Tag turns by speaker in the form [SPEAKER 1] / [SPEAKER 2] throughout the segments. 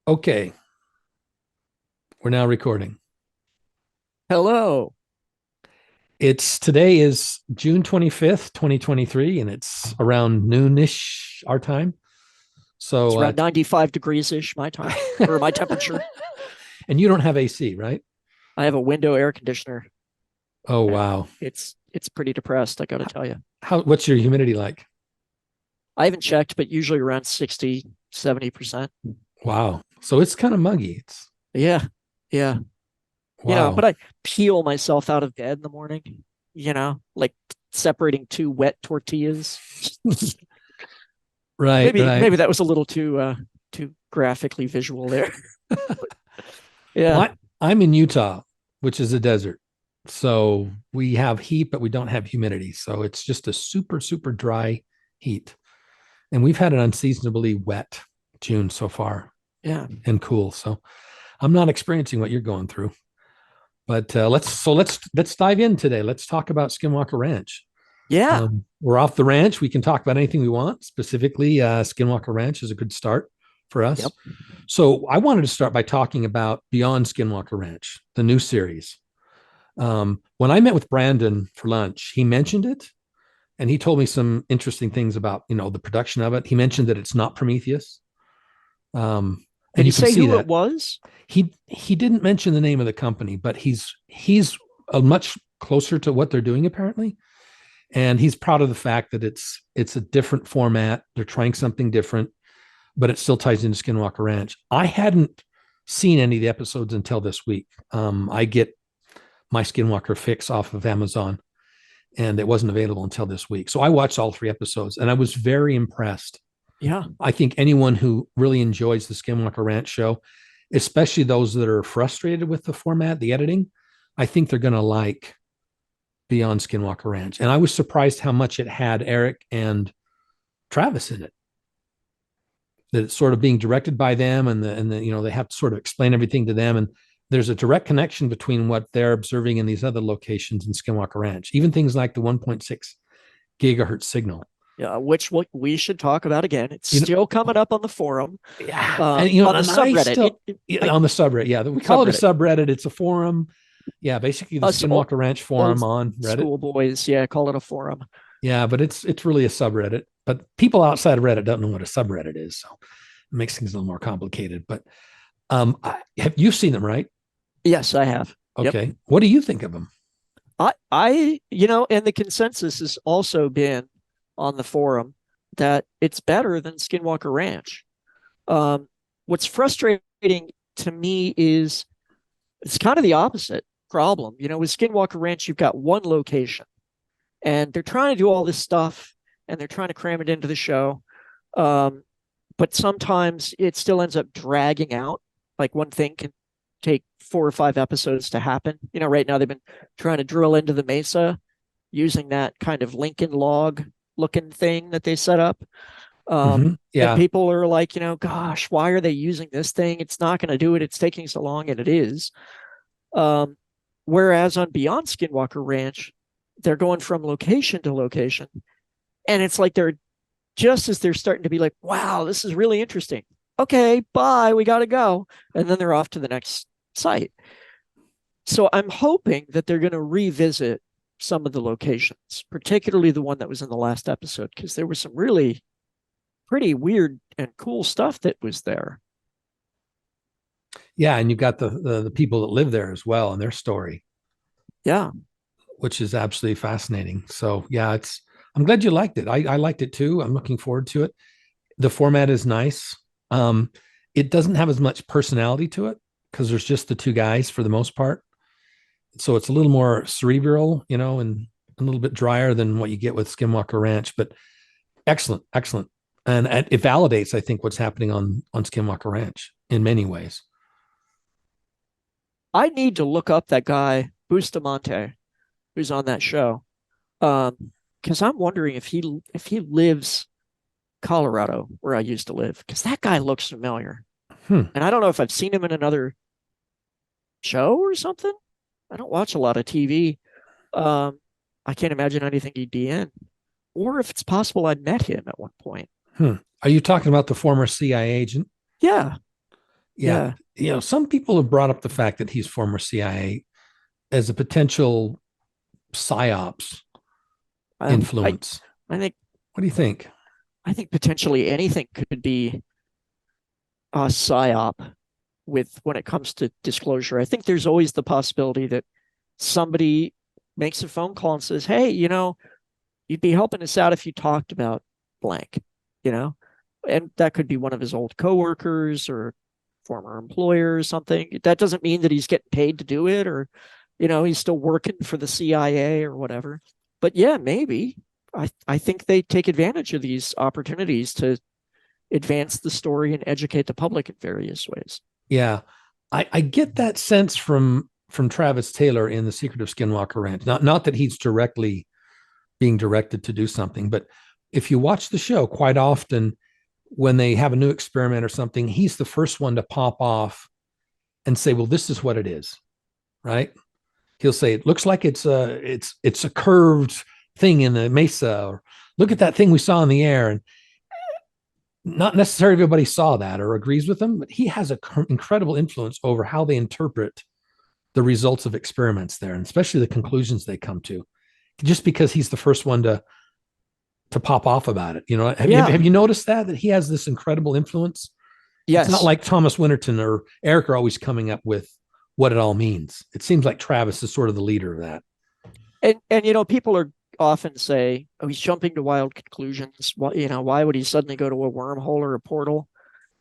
[SPEAKER 1] Okay, we're now recording.
[SPEAKER 2] Hello.
[SPEAKER 1] It's today is June 25th, 2023, and it's around noonish our time.
[SPEAKER 2] It's
[SPEAKER 1] So,
[SPEAKER 2] around 95 degrees ish my time or my temperature.
[SPEAKER 1] and you don't have AC, right?
[SPEAKER 2] I have a window air conditioner
[SPEAKER 1] Oh,
[SPEAKER 2] and
[SPEAKER 1] wow.
[SPEAKER 2] it's pretty depressed, I got to tell you.
[SPEAKER 1] What's your humidity like?
[SPEAKER 2] I haven't checked, but usually around 60, 70%.
[SPEAKER 1] Wow. So it's kind of muggy. It's
[SPEAKER 2] Yeah. Yeah.
[SPEAKER 1] wow.
[SPEAKER 2] But I peel myself out of bed in the morning, like separating two wet tortillas.
[SPEAKER 1] Right,
[SPEAKER 2] maybe
[SPEAKER 1] right.
[SPEAKER 2] maybe that was a little too graphically visual there. Yeah.
[SPEAKER 1] Well, I'm in Utah, which is a desert. So we have heat, but we don't have humidity. So it's just a super, super dry heat. And we've had an unseasonably wet June so far
[SPEAKER 2] Yeah.
[SPEAKER 1] and cool. So I'm not experiencing what you're going through. But let's dive in today. Let's talk about Skinwalker Ranch.
[SPEAKER 2] Yeah.
[SPEAKER 1] We're off the ranch. We can talk about anything we want. Specifically, Skinwalker Ranch is a good start for us.
[SPEAKER 2] Yep.
[SPEAKER 1] So I wanted to start by talking about Beyond Skinwalker Ranch, the new series. When I met with Brandon for lunch, he mentioned it, and he told me some interesting things about the production of it. He mentioned that it's not Prometheus,
[SPEAKER 2] Did
[SPEAKER 1] and
[SPEAKER 2] he
[SPEAKER 1] you can
[SPEAKER 2] say
[SPEAKER 1] see
[SPEAKER 2] who it
[SPEAKER 1] that
[SPEAKER 2] was?
[SPEAKER 1] he didn't mention the name of the company, but he's a much closer to what they're doing apparently, and he's proud of the fact that it's a different format. They're trying something different, but it still ties into Skinwalker Ranch. I hadn't seen any of the episodes until this week. I get my Skinwalker fix off of Amazon, and it wasn't available until this week. So I watched all three episodes, and I was very impressed.
[SPEAKER 2] Yeah.
[SPEAKER 1] I think anyone who really enjoys the Skinwalker Ranch show, especially those that are frustrated with the format, the editing, I think they're going to like Beyond Skinwalker Ranch. And I was surprised how much it had Eric and Travis in it. That it's sort of being directed by them, and they have to sort of explain everything to them, and there's a direct connection between what they're observing in these other locations in Skinwalker Ranch. Even things like the 1.6 gigahertz signal.
[SPEAKER 2] Yeah, which we should talk about again. It's
[SPEAKER 1] You know,
[SPEAKER 2] still coming up on the forum,
[SPEAKER 1] yeah, and
[SPEAKER 2] on the
[SPEAKER 1] and I
[SPEAKER 2] subreddit.
[SPEAKER 1] still on the subreddit. Yeah, we call it a
[SPEAKER 2] Subreddit.
[SPEAKER 1] subreddit. It's a forum. Yeah, basically the
[SPEAKER 2] Us
[SPEAKER 1] Skinwalker Ranch
[SPEAKER 2] old
[SPEAKER 1] forum on Reddit.
[SPEAKER 2] schoolboys, yeah, call it a forum.
[SPEAKER 1] Yeah, but it's really a subreddit. But people outside of Reddit don't know what a subreddit is, so it makes things a little more complicated. But have you seen them, right?
[SPEAKER 2] Yes, I have. Yep.
[SPEAKER 1] Okay, what do you think of them?
[SPEAKER 2] And the consensus has also been on the forum that it's better than Skinwalker Ranch. Um, what's frustrating to me is it's kind of the opposite problem. With Skinwalker Ranch, you've got one location and they're trying to do all this stuff and they're trying to cram it into the show. Um, but sometimes it still ends up dragging out. Like one thing can take 4 or 5 episodes to happen. Right now they've been trying to drill into the mesa using that kind of Lincoln log looking thing that they set up. And
[SPEAKER 1] Yeah,
[SPEAKER 2] people are like, gosh, why are they using this thing? It's not going to do it. It's taking so long, and it is. Um, Whereas on Beyond Skinwalker Ranch, they're going from location to location, and it's like they're just as they're starting to be like, wow, this is really interesting. Okay, bye, we got to go. And then they're off to the next site. So I'm hoping that they're going to revisit some of the locations, particularly the one that was in the last episode, because there was some really pretty weird and cool stuff that was there.
[SPEAKER 1] yeah, and you've got the people that live there as well and their story,
[SPEAKER 2] Yeah.
[SPEAKER 1] which is absolutely fascinating. So yeah, I'm glad you liked it. I liked it too. I'm looking forward to it. The format is nice. It doesn't have as much personality to it because there's just the two guys for the most part. So it's a little more cerebral, and a little bit drier than what you get with Skinwalker Ranch, but excellent, excellent. And it validates, I think, what's happening on Skinwalker Ranch in many ways.
[SPEAKER 2] I need to look up that guy, Bustamante, who's on that show. Because I'm wondering if he lives Colorado, where I used to live, because that guy looks familiar.
[SPEAKER 1] Hmm.
[SPEAKER 2] And I don't know if I've seen him in another show or something. I don't watch a lot of TV. Um, I can't imagine anything he'd be in. Or if it's possible I met him at one point.
[SPEAKER 1] Hmm. Are you talking about the former CIA agent?
[SPEAKER 2] Yeah.
[SPEAKER 1] Yeah.
[SPEAKER 2] Yeah.
[SPEAKER 1] Some people have brought up the fact that he's former CIA as a potential psyops
[SPEAKER 2] Um, I
[SPEAKER 1] influence.
[SPEAKER 2] I think
[SPEAKER 1] What do you think?
[SPEAKER 2] I think potentially anything could be a psyop with when it comes to disclosure. I think there's always the possibility that somebody makes a phone call and says, "Hey, you'd be helping us out if you talked about blank," you know, and that could be one of his old coworkers or former employer or something. That doesn't mean that he's getting paid to do it, or he's still working for the CIA or whatever. But yeah, maybe. I think they take advantage of these opportunities to advance the story and educate the public in various ways.
[SPEAKER 1] Yeah. I get that sense from Travis Taylor in The Secret of Skinwalker Ranch. Not that he's directly being directed to do something, but if you watch the show, quite often when they have a new experiment or something, he's the first one to pop off and say, "Well, this is what it is," right? He'll say, "It looks like it's a curved thing in the mesa," or "Look at that thing we saw in the air." And not necessarily everybody saw that or agrees with him, but he has an incredible influence over how they interpret the results of experiments there, and especially the conclusions they come to, just because he's the first one to pop off about it. Have
[SPEAKER 2] Yeah.
[SPEAKER 1] you noticed that he has this incredible influence? It's not
[SPEAKER 2] Yes.
[SPEAKER 1] like Thomas Winterton or Eric are always coming up with what it all means. It seems like Travis is sort of the leader of that.
[SPEAKER 2] And people are often say, "Oh, he's jumping to wild conclusions. Why would he suddenly go to a wormhole or a portal?"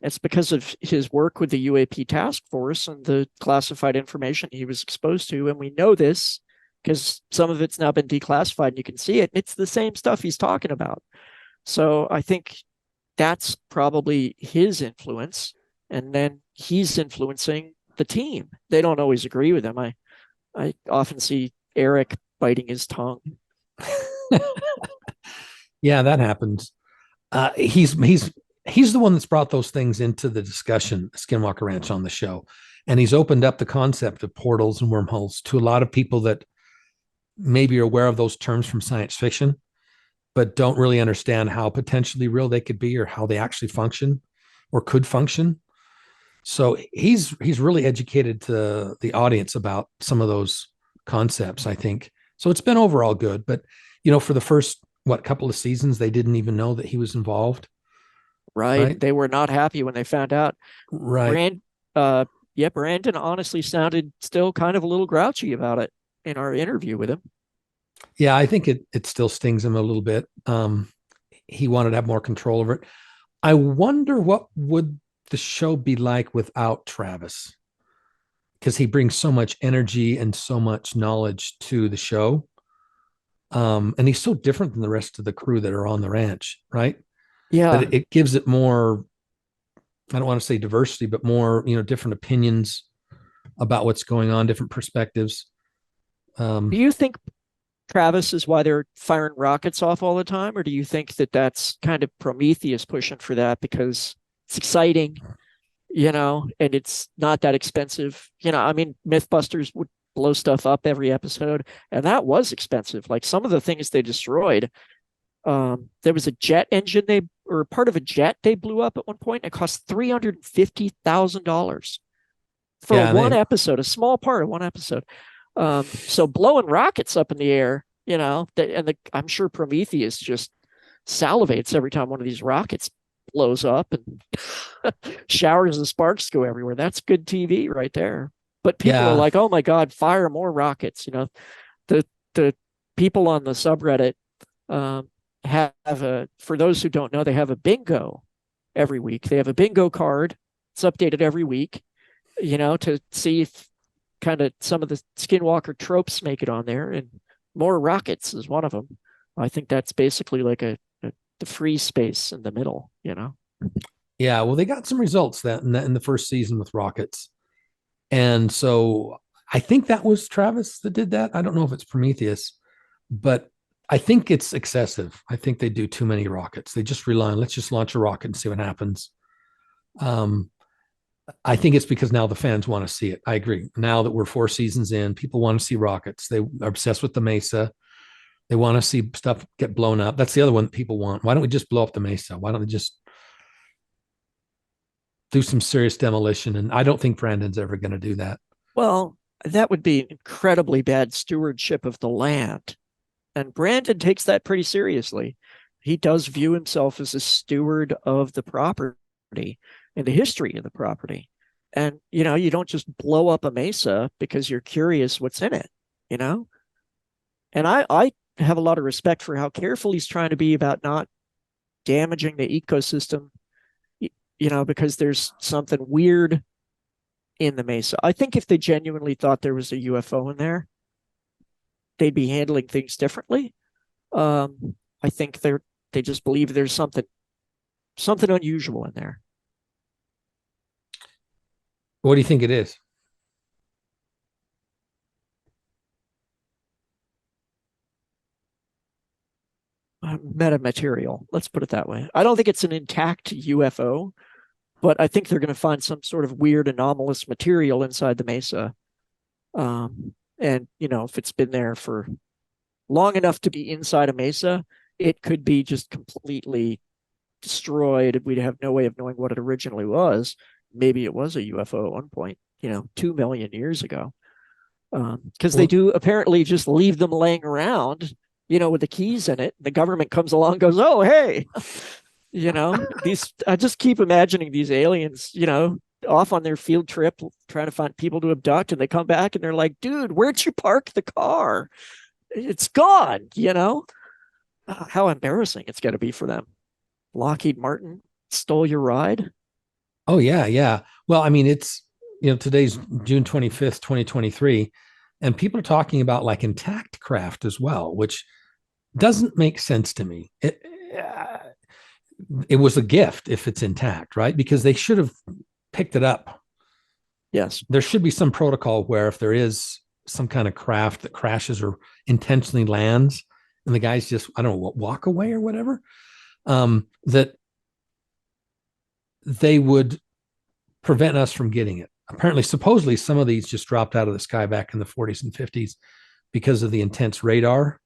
[SPEAKER 2] It's because of his work with the UAP task force and the classified information he was exposed to. And we know this because some of it's now been declassified and you can see it. It's the same stuff he's talking about. So I think that's probably his influence. And then he's influencing the team. They don't always agree with him. I often see Eric biting his tongue.
[SPEAKER 1] Yeah, that happens. He's the one that's brought those things into the discussion, Skinwalker Ranch, on the show, and he's opened up the concept of portals and wormholes to a lot of people that maybe are aware of those terms from science fiction, but don't really understand how potentially real they could be or how they actually function or could function. So he's really educated the audience about some of those concepts, I think. So it's been overall good, but for the first couple of seasons, they didn't even know that he was involved,
[SPEAKER 2] Right?
[SPEAKER 1] right?
[SPEAKER 2] They were not happy when they found out.
[SPEAKER 1] Right.
[SPEAKER 2] Brand, uh, yeah, Brandon honestly sounded still kind of a little grouchy about it in our interview with him.
[SPEAKER 1] Yeah, I think it still stings him a little bit. He wanted to have more control over it. I wonder what would the show be like without Travis, because he brings so much energy and so much knowledge to the show. And he's so different than the rest of the crew that are on the ranch, right? That
[SPEAKER 2] Yeah.
[SPEAKER 1] it gives it more, I don't want to say diversity, but more, different opinions about what's going on, different perspectives.
[SPEAKER 2] Do
[SPEAKER 1] Um,
[SPEAKER 2] you think Travis is why they're firing rockets off all the time, or do you think that that's kind of Prometheus pushing for that because it's exciting, and it's not that expensive? I mean, MythBusters would blow stuff up every episode, and that was expensive. Like some of the things they destroyed. There was a jet engine or part of a jet they blew up at one point. It cost $350,000 for
[SPEAKER 1] yeah,
[SPEAKER 2] one episode, a small part of one episode. So blowing rockets up in the air, I'm sure Prometheus just salivates every time one of these rockets blows up and showers of sparks go everywhere. That's good TV right there. But people are
[SPEAKER 1] yeah,
[SPEAKER 2] like, "Oh my God, fire more rockets!" The people on the subreddit um, have for those who don't know, they have a bingo every week. They have a bingo card. It's updated every week, to see if kind of some of the Skinwalker tropes make it on there. And more rockets is one of them. I think that's basically like the free space in the middle.
[SPEAKER 1] yeah. Well, they got some results in the first season with rockets, and so I think that was Travis that did that. I don't know if it's Prometheus, but I think it's excessive. I think they do too many rockets. They just rely on, let's just launch a rocket and see what happens. Um, I think it's because now the fans want to see it. I agree. Now that we're 4 seasons in, people want to see rockets. They are obsessed with the Mesa. They want to see stuff get blown up. That's the other one that people want. Why don't we just blow up the Mesa? Why don't we just do some serious demolition. And I don't think Brandon's ever going to do that.
[SPEAKER 2] Well, that would be incredibly bad stewardship of the land. And Brandon takes that pretty seriously. He does view himself as a steward of the property and the history of the property. And, you don't just blow up a mesa because you're curious what's in it, you know? And I have a lot of respect for how careful he's trying to be about not damaging the ecosystem, because there's something weird in the mesa. I think if they genuinely thought there was a UFO in there, they'd be handling things differently. I think they just believe there's something unusual in there.
[SPEAKER 1] What do you think it is?
[SPEAKER 2] Metamaterial, let's put it that way. I don't think it's an intact UFO, but I think they're going to find some sort of weird anomalous material inside the mesa. And, if it's been there for long enough to be inside a mesa, it could be just completely destroyed. We'd have no way of knowing what it originally was. Maybe it was a UFO at one point, 2 million years ago. Because they do apparently just leave them laying around, with the keys in it. The government comes along and goes, oh, hey, I just keep imagining these aliens, off on their field trip trying to find people to abduct, and they come back and they're like, dude, where'd you park the car? It's gone. How embarrassing it's going to be for them. Lockheed Martin stole your ride.
[SPEAKER 1] Oh yeah. Well, I mean, it's, today's June 25th, 2023, and people are talking about like intact craft as well, which doesn't make sense to me. It was a gift if it's intact, right? Because they should have picked it up.
[SPEAKER 2] Yes.
[SPEAKER 1] There should be some protocol where if there is some kind of craft that crashes or intentionally lands and the guys just, I don't know, walk away or whatever, that they would prevent us from getting it. Apparently, supposedly, some of these just dropped out of the sky back in the 40s and 50s because of the intense radar.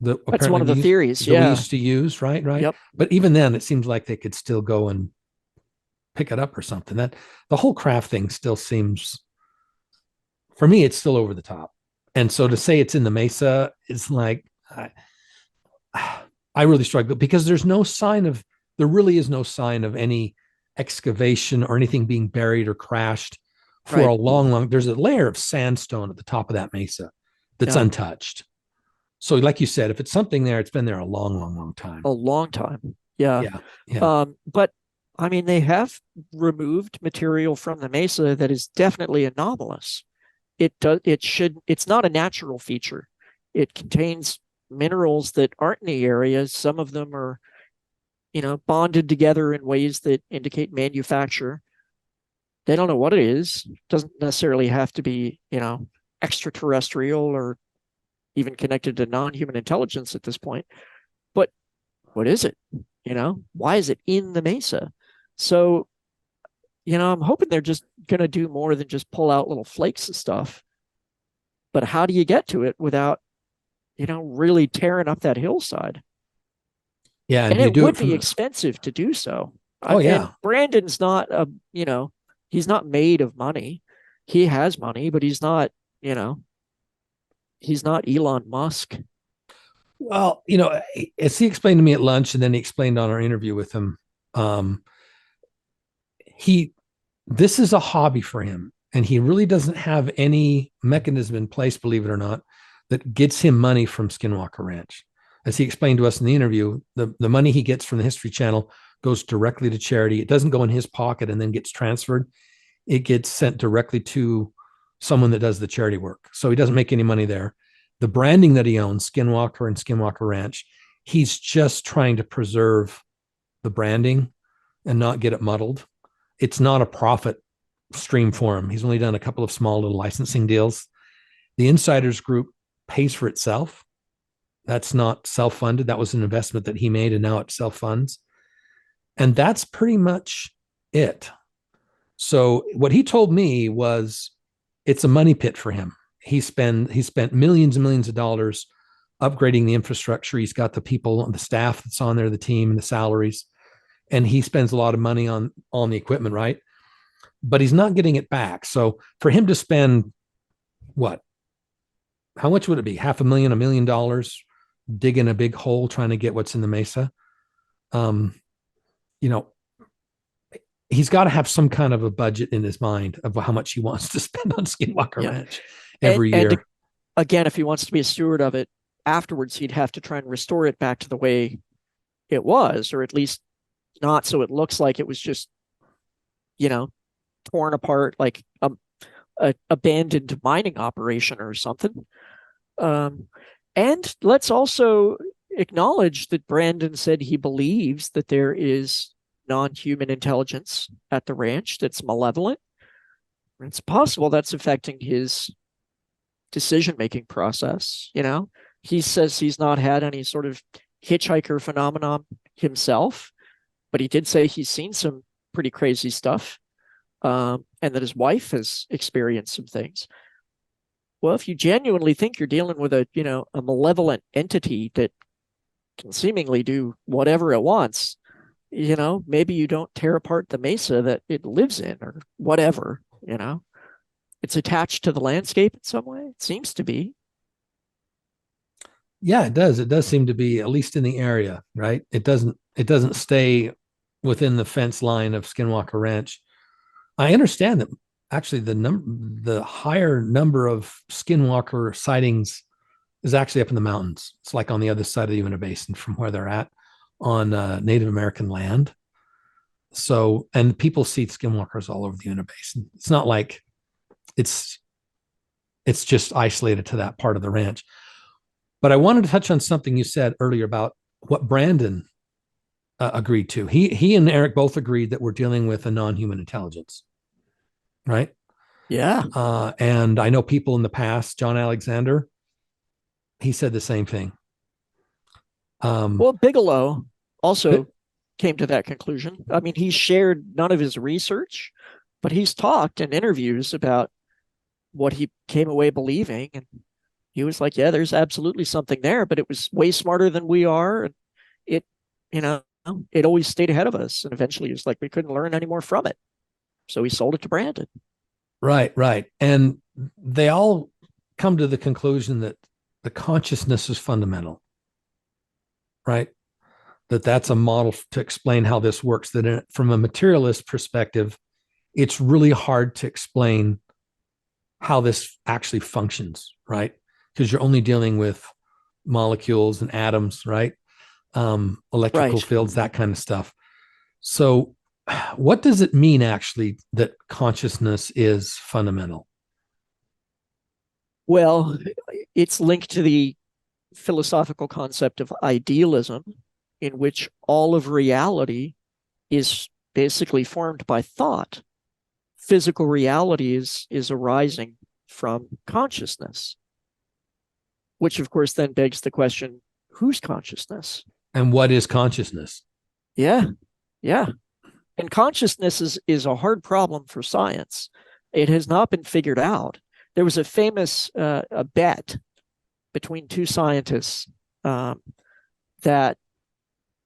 [SPEAKER 2] That's one of the theories,
[SPEAKER 1] that we used to use, right?
[SPEAKER 2] Yep.
[SPEAKER 1] But even then, it seems like they could still go and pick it up or something. That the whole craft thing still seems, for me, it's still over the top. And so to say it's in the mesa is like, I really struggle because there really is no sign of any excavation or anything being buried or crashed for a long, there's a layer of sandstone at the top of that mesa that's untouched. So like you said, if it's something there, it's been there a long time.
[SPEAKER 2] A long time. Yeah. But I mean, they have removed material from the mesa that is definitely anomalous. It's not a natural feature. It contains minerals that aren't in the area. Some of them are, bonded together in ways that indicate manufacture. They don't know what it is. It doesn't necessarily have to be, extraterrestrial or even connected to non-human intelligence at this point. But what is it? Why is it in the mesa? So, I'm hoping they're just going to do more than just pull out little flakes of stuff. But how do you get to it without, really tearing up that hillside?
[SPEAKER 1] Yeah.
[SPEAKER 2] And it would be expensive to do so.
[SPEAKER 1] Yeah.
[SPEAKER 2] And Brandon's not he's not made of money. He has money, but he's not, he's not Elon Musk.
[SPEAKER 1] Well, as he explained to me at lunch, and then he explained on our interview with him, this is a hobby for him, and he really doesn't have any mechanism in place, believe it or not, that gets him money from Skinwalker Ranch. As he explained to us in the interview, the money he gets from the History Channel goes directly to charity. It doesn't go in his pocket and then gets transferred. It gets sent directly to someone that does the charity work. So he doesn't make any money there. The branding that he owns, Skinwalker and Skinwalker Ranch, he's just trying to preserve the branding and not get it muddled. It's not a profit stream for him. He's only done a couple of small little licensing deals. The Insiders Group pays for itself. That's not self-funded. That was an investment that he made, and now it self-funds. And that's pretty much it. So what he told me was it's a money pit for him. He spent millions and millions of dollars upgrading the infrastructure. He's got the people on the staff that's on there, the team and the salaries. and he spends a lot of money on the equipment, right? But he's not getting it back. So for him to spend what? How much would it be? $500,000, $1 million digging a big hole trying to get what's in the mesa? Um, you know, he's got to have some kind of a budget in his mind of how much he wants to spend on Skinwalker
[SPEAKER 2] Yeah.
[SPEAKER 1] Ranch every year.
[SPEAKER 2] And again, if he wants to be a steward of it afterwards, he'd have to try and restore it back to the way it was, or at least not so it looks like it was just, torn apart like a abandoned mining operation or something. And let's also acknowledge that Brandon said he believes that there is non-human intelligence at the ranch that's malevolent. It's possible that's affecting his decision-making process. He says he's not had any sort of hitchhiker phenomenon himself, but he did say he's seen some pretty crazy stuff, and that his wife has experienced some things. Well, if you genuinely think you're dealing with a malevolent entity that can seemingly do whatever it wants, maybe you don't tear apart the mesa that it lives in or whatever. It's attached to the landscape in some way. It seems to be.
[SPEAKER 1] Yeah, it does. It does seem to be, at least in the area, right? It doesn't stay within the fence line of Skinwalker Ranch. I understand that actually the higher number of Skinwalker sightings is actually up in the mountains. It's like on the other side of the Uinta Basin from where they're at on Native American land. So, and people see Skinwalkers all over the Uinta Basin. It's not like it's just isolated to that part of the ranch. But I wanted to touch on something you said earlier about what Brandon agreed to. He and Eric both agreed that we're dealing with a non-human intelligence, right?
[SPEAKER 2] Yeah.
[SPEAKER 1] And I know people in the past, John Alexander, he said the same thing.
[SPEAKER 2] Well, Bigelow also came to that conclusion. I mean, he shared none of his research, but he's talked in interviews about what he came away believing. And he was like, yeah, there's absolutely something there, but it was way smarter than we are. And it, it always stayed ahead of us. And eventually he was like, we couldn't learn any more from it. So he sold it to Brandon.
[SPEAKER 1] Right. And they all come to the conclusion that the consciousness is fundamental, right? That's a model to explain how this works. That from a materialist perspective, it's really hard to explain how this actually functions, right? Because you're only dealing with molecules and atoms, right? Electrical fields, that kind of stuff. So what does it mean actually that consciousness is fundamental?
[SPEAKER 2] Well, it's linked to the philosophical concept of idealism, in which all of reality is basically formed by thought. Physical reality is arising from consciousness, which of course then begs the question, whose consciousness?
[SPEAKER 1] And what is consciousness?
[SPEAKER 2] Yeah. And consciousness is a hard problem for science. It has not been figured out. There was a famous a bet between two scientists that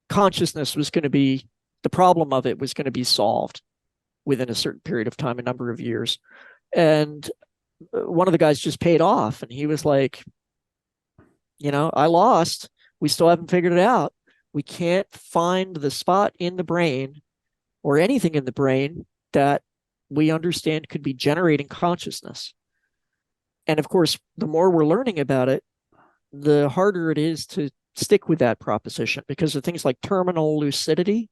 [SPEAKER 2] consciousness was going to be, the problem of it was going to be solved within a certain period of time, a number of years. And one of the guys just paid off, and he was like, I lost. We still haven't figured it out. We can't find the spot in the brain or anything in the brain that we understand could be generating consciousness. And of course, the more we're learning about it, the harder it is to stick with that proposition, because of things like terminal lucidity,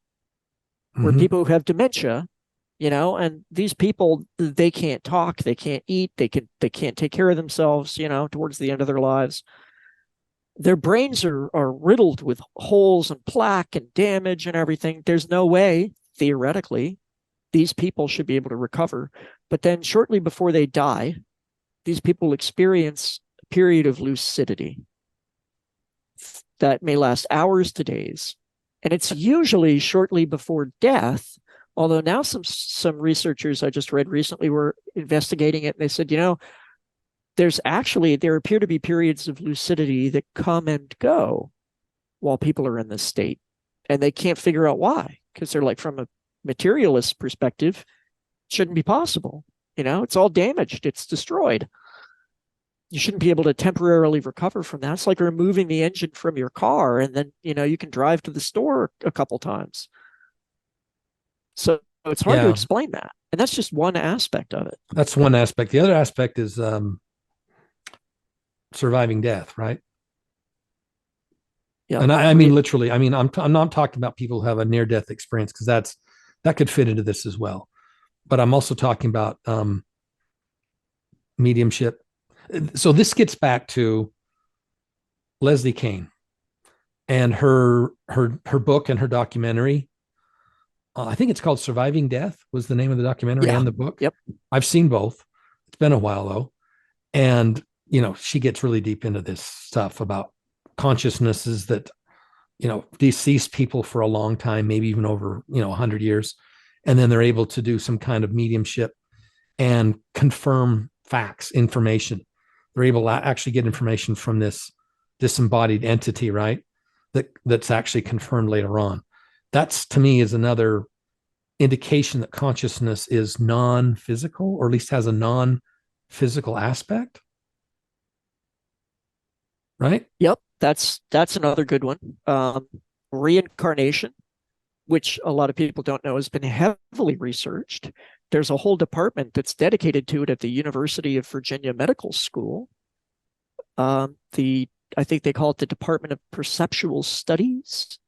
[SPEAKER 2] where people who have dementia, and these people, they can't talk, they can't eat, they can't take care of themselves, towards the end of their lives. Their brains are riddled with holes and plaque and damage and everything. There's no way, theoretically, these people should be able to recover. But then shortly before they die, these people experience a period of lucidity that may last hours to days. And it's usually shortly before death, although now some researchers I just read recently were investigating it, and they said, there appear to be periods of lucidity that come and go while people are in this state, and they can't figure out why. because they're like, from a materialist perspective, shouldn't be possible. It's all damaged. It's destroyed. You shouldn't be able to temporarily recover from that. It's like removing the engine from your car, and then, you can drive to the store a couple times. So it's hard to explain that. And that's just one aspect of it.
[SPEAKER 1] That's one aspect. The other aspect is surviving death, right? Yeah. And I mean, literally, I mean, I'm not talking about people who have a near-death experience, because that could fit into this as well. But I'm also talking about mediumship. So this gets back to Leslie Kean and her book and her documentary. I think it's called Surviving Death was the name of the documentary and the book.
[SPEAKER 2] Yep.
[SPEAKER 1] I've seen both. It's been a while though. And, she gets really deep into this stuff about consciousnesses that, deceased people for a long time, maybe even over, 100 years. And then they're able to do some kind of mediumship and confirm facts, information. They're able to actually get information from this disembodied entity, right? That's actually confirmed later on. That's, to me, is another indication that consciousness is non-physical, or at least has a non-physical aspect. Right?
[SPEAKER 2] Yep. That's another good one. Reincarnation, which a lot of people don't know, has been heavily researched. There's a whole department that's dedicated to it at the University of Virginia Medical School. I think they call it the Department of Perceptual Studies.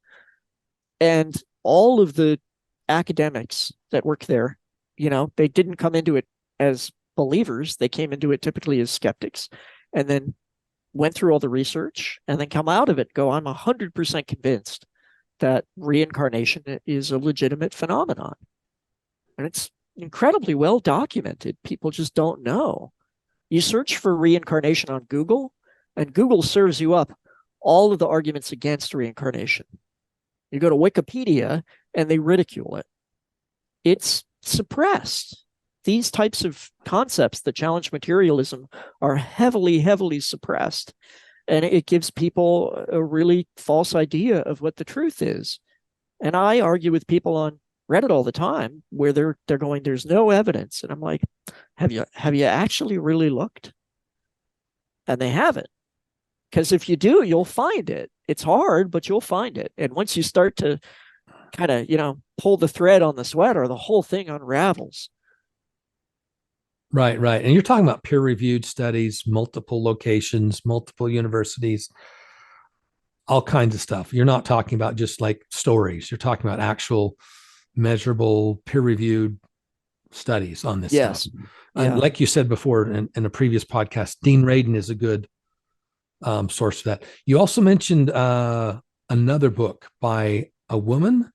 [SPEAKER 2] And all of the academics that work there, they didn't come into it as believers. They came into it typically as skeptics, and then went through all the research, and then come out of it, go, I'm 100% convinced that reincarnation is a legitimate phenomenon. And it's incredibly well documented. People just don't know. You search for reincarnation on Google, and Google serves you up all of the arguments against reincarnation. You go to Wikipedia, and they ridicule it. It's suppressed. These types of concepts that challenge materialism are heavily, heavily suppressed. And it gives people a really false idea of what the truth is. And I argue with people on Reddit all the time where they're going, there's no evidence. And I'm like, have you actually really looked? And they haven't. Because if you do, you'll find it. It's hard, but you'll find it. And once you start to kind of, pull the thread on the sweater, the whole thing unravels.
[SPEAKER 1] Right. And you're talking about peer-reviewed studies, multiple locations, multiple universities, all kinds of stuff. You're not talking about just like stories. You're talking about actual measurable peer-reviewed studies on this stuff. And like you said before in a previous podcast, Dean Radin is a good source for that. You also mentioned another book by a woman.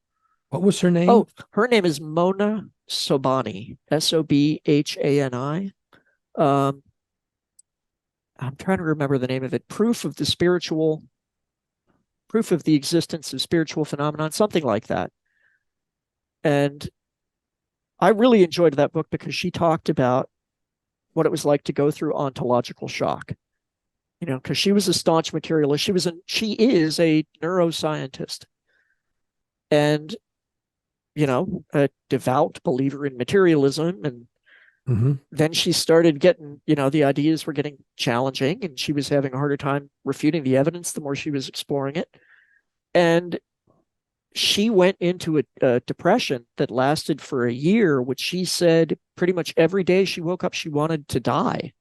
[SPEAKER 1] What was her name?
[SPEAKER 2] Oh, her name is Mona Sobhani, Sobhani. I'm trying to remember the name of it. Proof of the existence of spiritual phenomenon, something like that. And I really enjoyed that book because she talked about what it was like to go through ontological shock. Because she was a staunch materialist. She is a neuroscientist. And a devout believer in materialism. And then she started getting, the ideas were getting challenging, and she was having a harder time refuting the evidence the more she was exploring it. And she went into a depression that lasted for a year, which she said pretty much every day she woke up, she wanted to die.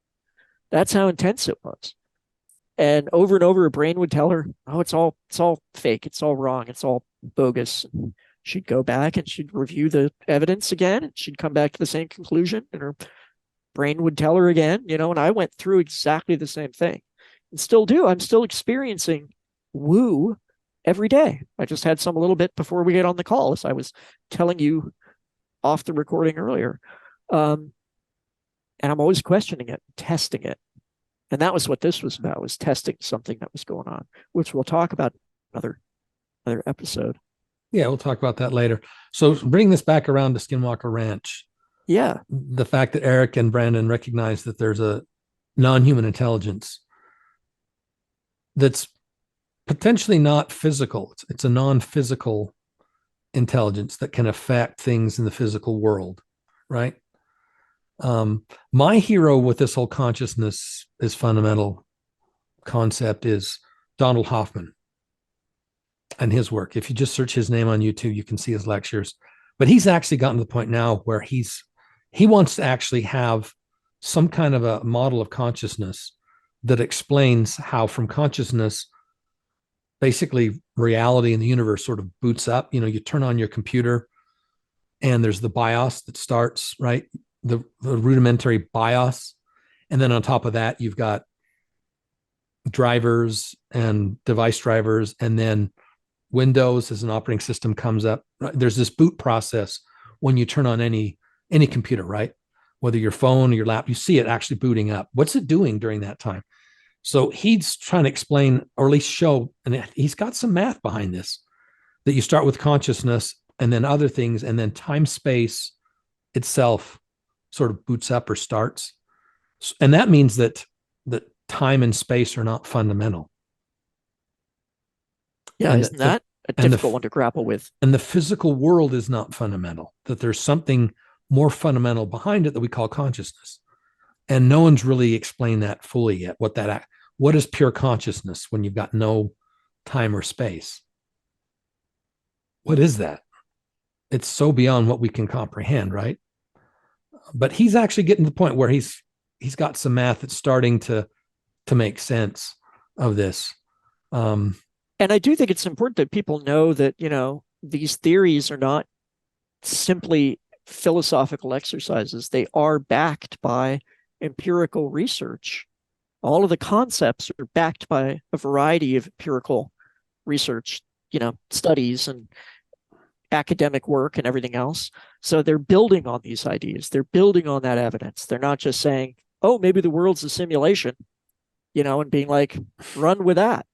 [SPEAKER 2] That's how intense it was. And over, her brain would tell her, oh, it's all fake. It's all wrong. It's all bogus. And she'd go back and she'd review the evidence again, and she'd come back to the same conclusion, and her brain would tell her again, and I went through exactly the same thing and still do. I'm still experiencing woo every day. I just had some a little bit before we get on the call, as I was telling you off the recording earlier. And I'm always questioning it, testing it. And that was what this was about, was testing something that was going on, which we'll talk about another episode.
[SPEAKER 1] Yeah, we'll talk about that later. So bring this back around to Skinwalker Ranch.
[SPEAKER 2] Yeah.
[SPEAKER 1] The fact that Eric and Brandon recognize that there's a non-human intelligence that's potentially not physical. It's a non-physical intelligence that can affect things in the physical world, right? My hero with this whole consciousness is fundamental concept is Donald Hoffman and his work. If you just search his name on YouTube, you can see his lectures. But he's actually gotten to the point now where he wants to actually have some kind of a model of consciousness that explains how from consciousness, basically reality in the universe sort of boots up. You turn on your computer and there's the BIOS that starts, right? The rudimentary BIOS. And then on top of that, you've got drivers and device drivers, and then Windows as an operating system comes up. Right? There's this boot process when you turn on any computer, right? Whether your phone or your laptop, you see it actually booting up. What's it doing during that time? So he's trying to explain, or at least show, and he's got some math behind this, that you start with consciousness and then other things, and then time space itself sort of boots up or starts. And that means that time and space are not fundamental.
[SPEAKER 2] Yeah,
[SPEAKER 1] and
[SPEAKER 2] isn't that a difficult one to grapple with?
[SPEAKER 1] And the physical world is not fundamental, that there's something more fundamental behind it that we call consciousness. And no one's really explained that fully yet. What is pure consciousness when you've got no time or space? What is that? It's so beyond what we can comprehend, right? But he's actually getting to the point where he's got some math that's starting to make sense of this.
[SPEAKER 2] And I do think it's important that people know that, these theories are not simply philosophical exercises. They are backed by empirical research. All of the concepts are backed by a variety of empirical research, studies and academic work and everything else. So they're building on these ideas. They're building on that evidence. They're not just saying, oh, maybe the world's a simulation, and being like, run with that.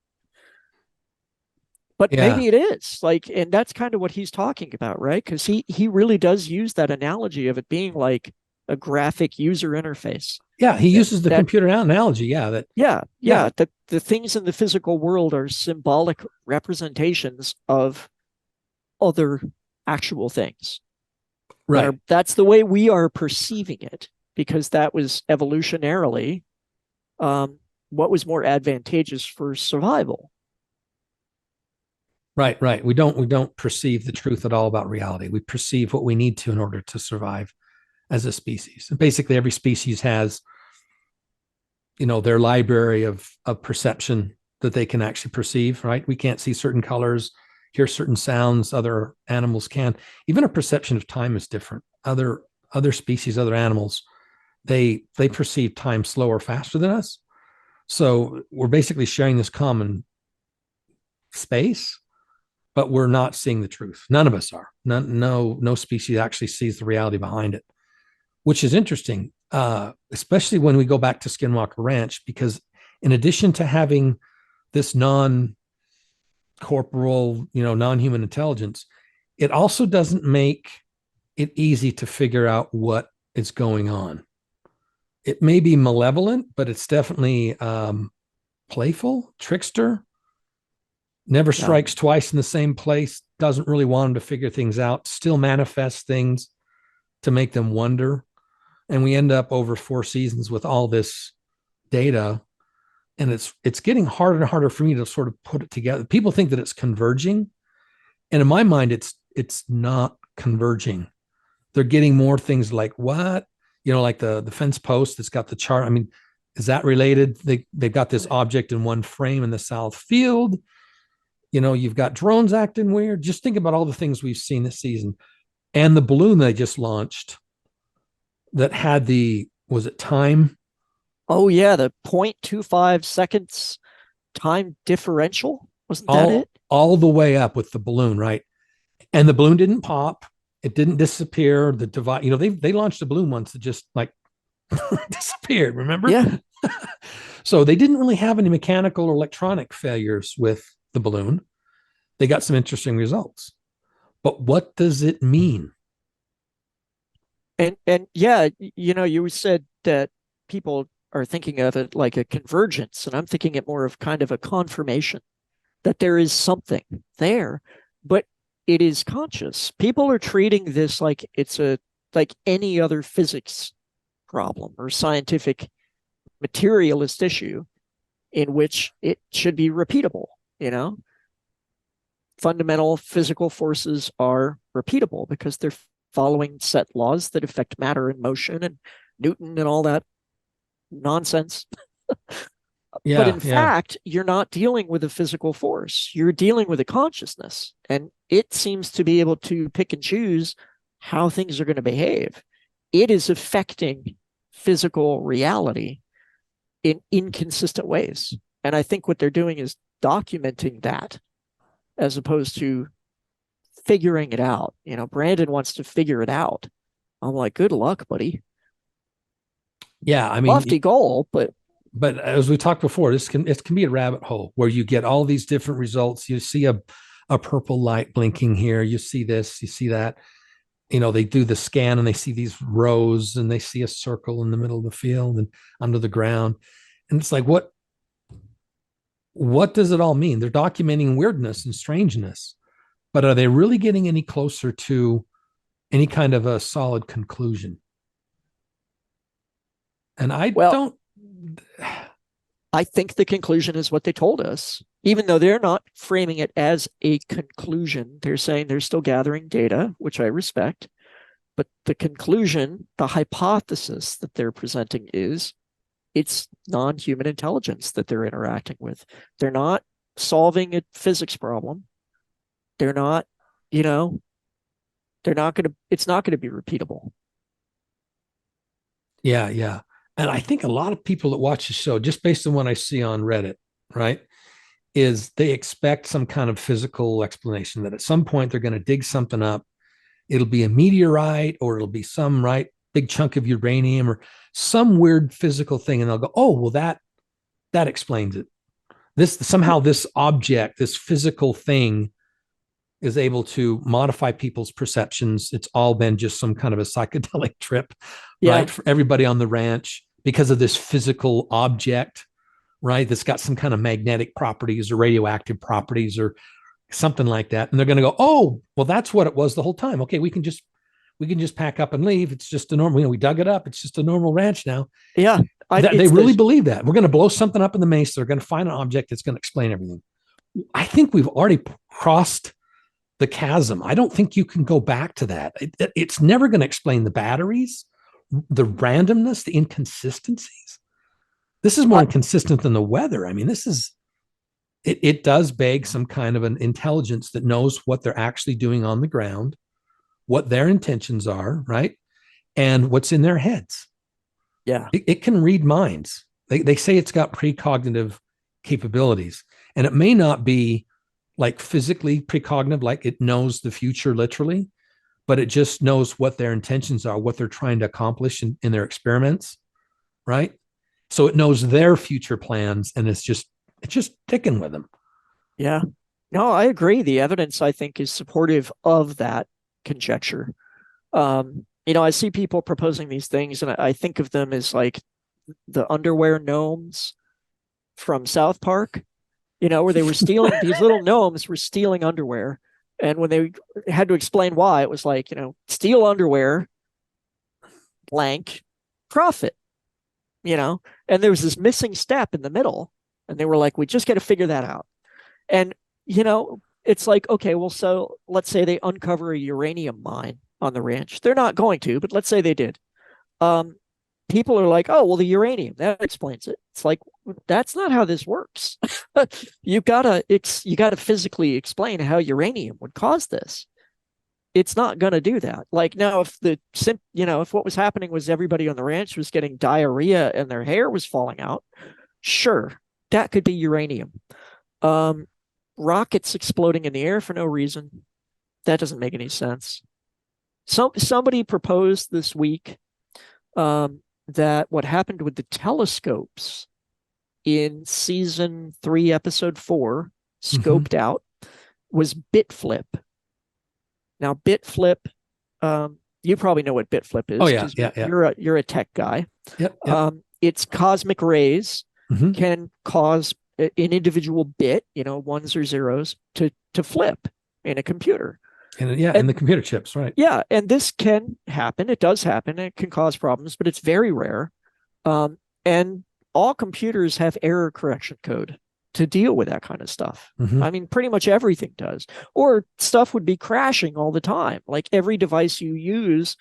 [SPEAKER 2] But maybe it is, and that's kind of what he's talking about, right? Because he really does use that analogy of it being like a graphic user interface.
[SPEAKER 1] Yeah, he uses the computer analogy.
[SPEAKER 2] Yeah. The things in the physical world are symbolic representations of other actual things.
[SPEAKER 1] Right.
[SPEAKER 2] That's the way we are perceiving it, because that was evolutionarily what was more advantageous for survival.
[SPEAKER 1] Right. We don't perceive the truth at all about reality. We perceive what we need to in order to survive as a species. And basically, every species has, their library of perception that they can actually perceive. Right. We can't see certain colors, hear certain sounds. Other animals can. Even our perception of time is different. Other species, other animals, they perceive time slower, faster than us. So we're basically sharing this common space, but we're not seeing the truth. None of us are. No species actually sees the reality behind it, which is interesting, especially when we go back to Skinwalker Ranch, because in addition to having this non-corporal, non-human intelligence, it also doesn't make it easy to figure out what is going on. It may be malevolent, but it's definitely playful, trickster, never strikes twice in the same place, doesn't really want them to figure things out, still manifests things to make them wonder. And we end up over 4 seasons with all this data. And it's getting harder and harder for me to sort of put it together. People think that it's converging. And in my mind, it's not converging. They're getting more things like what? Like the fence post that's got the chart. I mean, is that related? They've got this object in one frame in the south field. You've got drones acting weird. Just think about all the things we've seen this season. And the balloon they just launched that had was it time?
[SPEAKER 2] Oh, yeah. The 0.25 seconds time differential. Wasn't that it?
[SPEAKER 1] All the way up with the balloon, right? And the balloon didn't pop. It didn't disappear. The device, they launched a balloon once that just like disappeared, remember?
[SPEAKER 2] Yeah.
[SPEAKER 1] So they didn't really have any mechanical or electronic failures with the balloon. They got some interesting results. But what does it mean?
[SPEAKER 2] And yeah, you said that people are thinking of it like a convergence, and I'm thinking it more of kind of a confirmation that there is something there. But it is conscious. People are treating this like it's like any other physics problem or scientific materialist issue in which it should be repeatable, Fundamental physical forces are repeatable because they're following set laws that affect matter and motion and Newton and all that nonsense. But in fact, you're not dealing with a physical force. You're dealing with a consciousness. And it seems to be able to pick and choose how things are going to behave. It is affecting physical reality in inconsistent ways. And I think what they're doing is documenting that as opposed to figuring it out. Brandon wants to figure it out. I'm like, good luck, buddy.
[SPEAKER 1] Yeah, I mean,
[SPEAKER 2] lofty goal, but
[SPEAKER 1] as we talked before, it can be a rabbit hole where you get all these different results. You see a purple light blinking here. You see this, you see that. They do the scan and they see these rows and they see a circle in the middle of the field and under the ground. And it's like, what does it all mean? They're documenting weirdness and strangeness, but are they really getting any closer to any kind of a solid conclusion? And I
[SPEAKER 2] think the conclusion is what they told us, even though they're not framing it as a conclusion. They're saying they're still gathering data, which I respect. But the conclusion, the hypothesis that they're presenting is it's non-human intelligence that they're interacting with. They're not solving a physics problem. They're not, it's not going to be repeatable.
[SPEAKER 1] Yeah, yeah. And I think a lot of people that watch the show, just based on what I see on Reddit, right, is they expect some kind of physical explanation that at some point they're going to dig something up. It'll be a meteorite or it'll be some big chunk of uranium or some weird physical thing. And they'll go, oh, well, that explains it. Somehow this object, this physical thing is able to modify people's perceptions. It's all been just some kind of a psychedelic trip, right? For everybody on the ranch because of this physical object, right? That's got some kind of magnetic properties or radioactive properties or something like that. And they're going to go, oh, well, that's what it was the whole time. Okay, we can just pack up and leave. It's just a normal, we dug it up. It's just a normal ranch now.
[SPEAKER 2] Yeah.
[SPEAKER 1] They really believe that. We're going to blow something up in the mesa. They're going to find an object that's going to explain everything. I think we've already crossed the chasm. I don't think you can go back to that. It's never going to explain the batteries, the randomness, the inconsistencies. This is more inconsistent than the weather. I mean, it does beg some kind of an intelligence that knows what they're actually doing on the ground, what their intentions are, right? And what's in their heads.
[SPEAKER 2] Yeah.
[SPEAKER 1] It can read minds. They say it's got precognitive capabilities, and it may not be like physically precognitive, like it knows the future literally, but it just knows what their intentions are, what they're trying to accomplish in their experiments, right? So it knows their future plans, and it's just ticking with them.
[SPEAKER 2] Yeah. No, I agree. The evidence, I think, is supportive of that conjecture. I see people proposing these things, and I think of them as like the underwear gnomes from South Park, where they were stealing, these little gnomes were stealing underwear. And when they had to explain why, it was like, steal underwear, blank, profit, and there was this missing step in the middle. And they were like, we just got to figure that out. And, it's like, okay, well, so let's say they uncover a uranium mine on the ranch. They're not going to, but let's say they did. People are like, oh, well, the uranium, that explains it. It's like, that's not how this works. You gotta physically explain how uranium would cause this. It's not going to do that. Like now, if what was happening was everybody on the ranch was getting diarrhea and their hair was falling out, sure, that could be uranium. Rockets exploding in the air for no reason, that doesn't make any sense. Somebody proposed this week that what happened with the telescopes in season 3, episode 4, scoped out, was bit flip. Now, bit flip, you probably know what bit flip is.
[SPEAKER 1] Oh yeah.
[SPEAKER 2] You're a tech guy.
[SPEAKER 1] Yep.
[SPEAKER 2] It's cosmic rays can cause an individual bit, ones or zeros, to flip in a computer.
[SPEAKER 1] And the computer chips, right?
[SPEAKER 2] Yeah, and this can happen. It does happen. It can cause problems, but it's very rare. And all computers have error correction code to deal with that kind of stuff.
[SPEAKER 1] Mm-hmm.
[SPEAKER 2] I mean, pretty much everything does. Or stuff would be crashing all the time. Like every device you use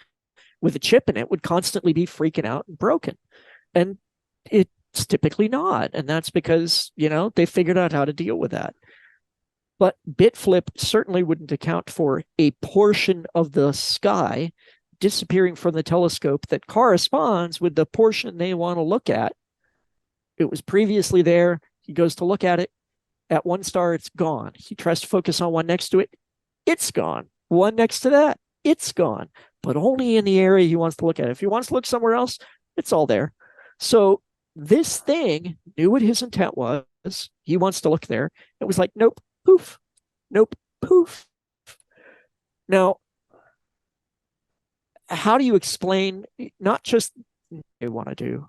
[SPEAKER 2] with a chip in it would constantly be freaking out and broken. And it's typically not. And that's because, they figured out how to deal with that. But bitflip certainly wouldn't account for a portion of the sky disappearing from the telescope that corresponds with the portion they want to look at. It was previously there. He goes to look at it. At one star, it's gone. He tries to focus on one next to it. It's gone. One next to that, it's gone. But only in the area he wants to look at. If he wants to look somewhere else, it's all there. So this thing knew what his intent was. He wants to look there. It was like, nope, poof, nope, poof. Now, how do you explain not just what they want to do,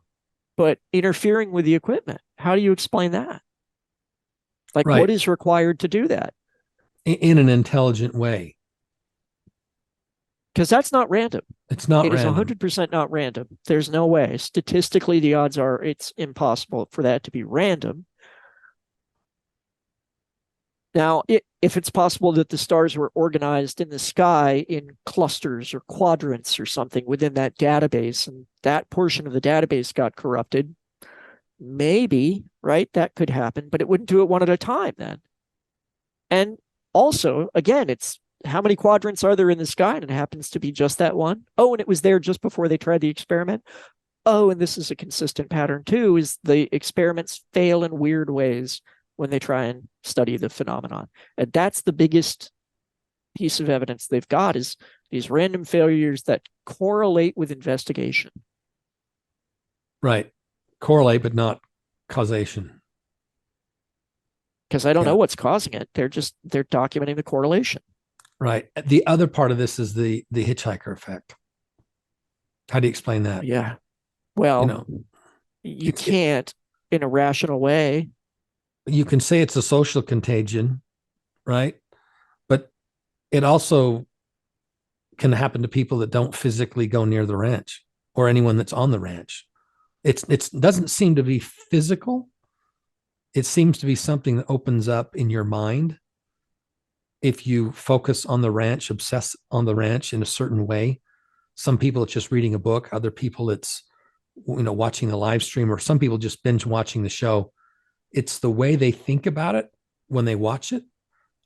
[SPEAKER 2] but interfering with the equipment? How do you explain that? Like,
[SPEAKER 1] right.
[SPEAKER 2] What is required to do that?
[SPEAKER 1] In an intelligent way.
[SPEAKER 2] Because that's not random.
[SPEAKER 1] It's not random.
[SPEAKER 2] It is 100% not random. There's no way. Statistically, the odds are it's impossible for that to be random. Now, if it's possible that the stars were organized in the sky in clusters or quadrants or something within that database, and that portion of the database got corrupted, maybe, right? That could happen, but it wouldn't do it one at a time then. And also, again, it's how many quadrants are there in the sky? And it happens to be just that one. Oh, and it was there just before they tried the experiment. Oh, and this is a consistent pattern too, is the experiments fail in weird ways when they try and study the phenomenon. And that's the biggest piece of evidence they've got, is these random failures that correlate with investigation.
[SPEAKER 1] Right. Correlate, but not causation.
[SPEAKER 2] Because I don't know what's causing it. They're documenting the correlation.
[SPEAKER 1] Right. The other part of this is the hitchhiker effect. How do you explain that?
[SPEAKER 2] Yeah. Well, you can't in a rational way.
[SPEAKER 1] You can say it's a social contagion, right? But it also can happen to people that don't physically go near the ranch or anyone that's on the ranch. It doesn't seem to be physical. It seems to be something that opens up in your mind if you focus on the ranch, obsess on the ranch in a certain way. Some people it's just reading a book. Other people it's watching the live stream, or some people just binge watching the show. It's the way they think about it when they watch it,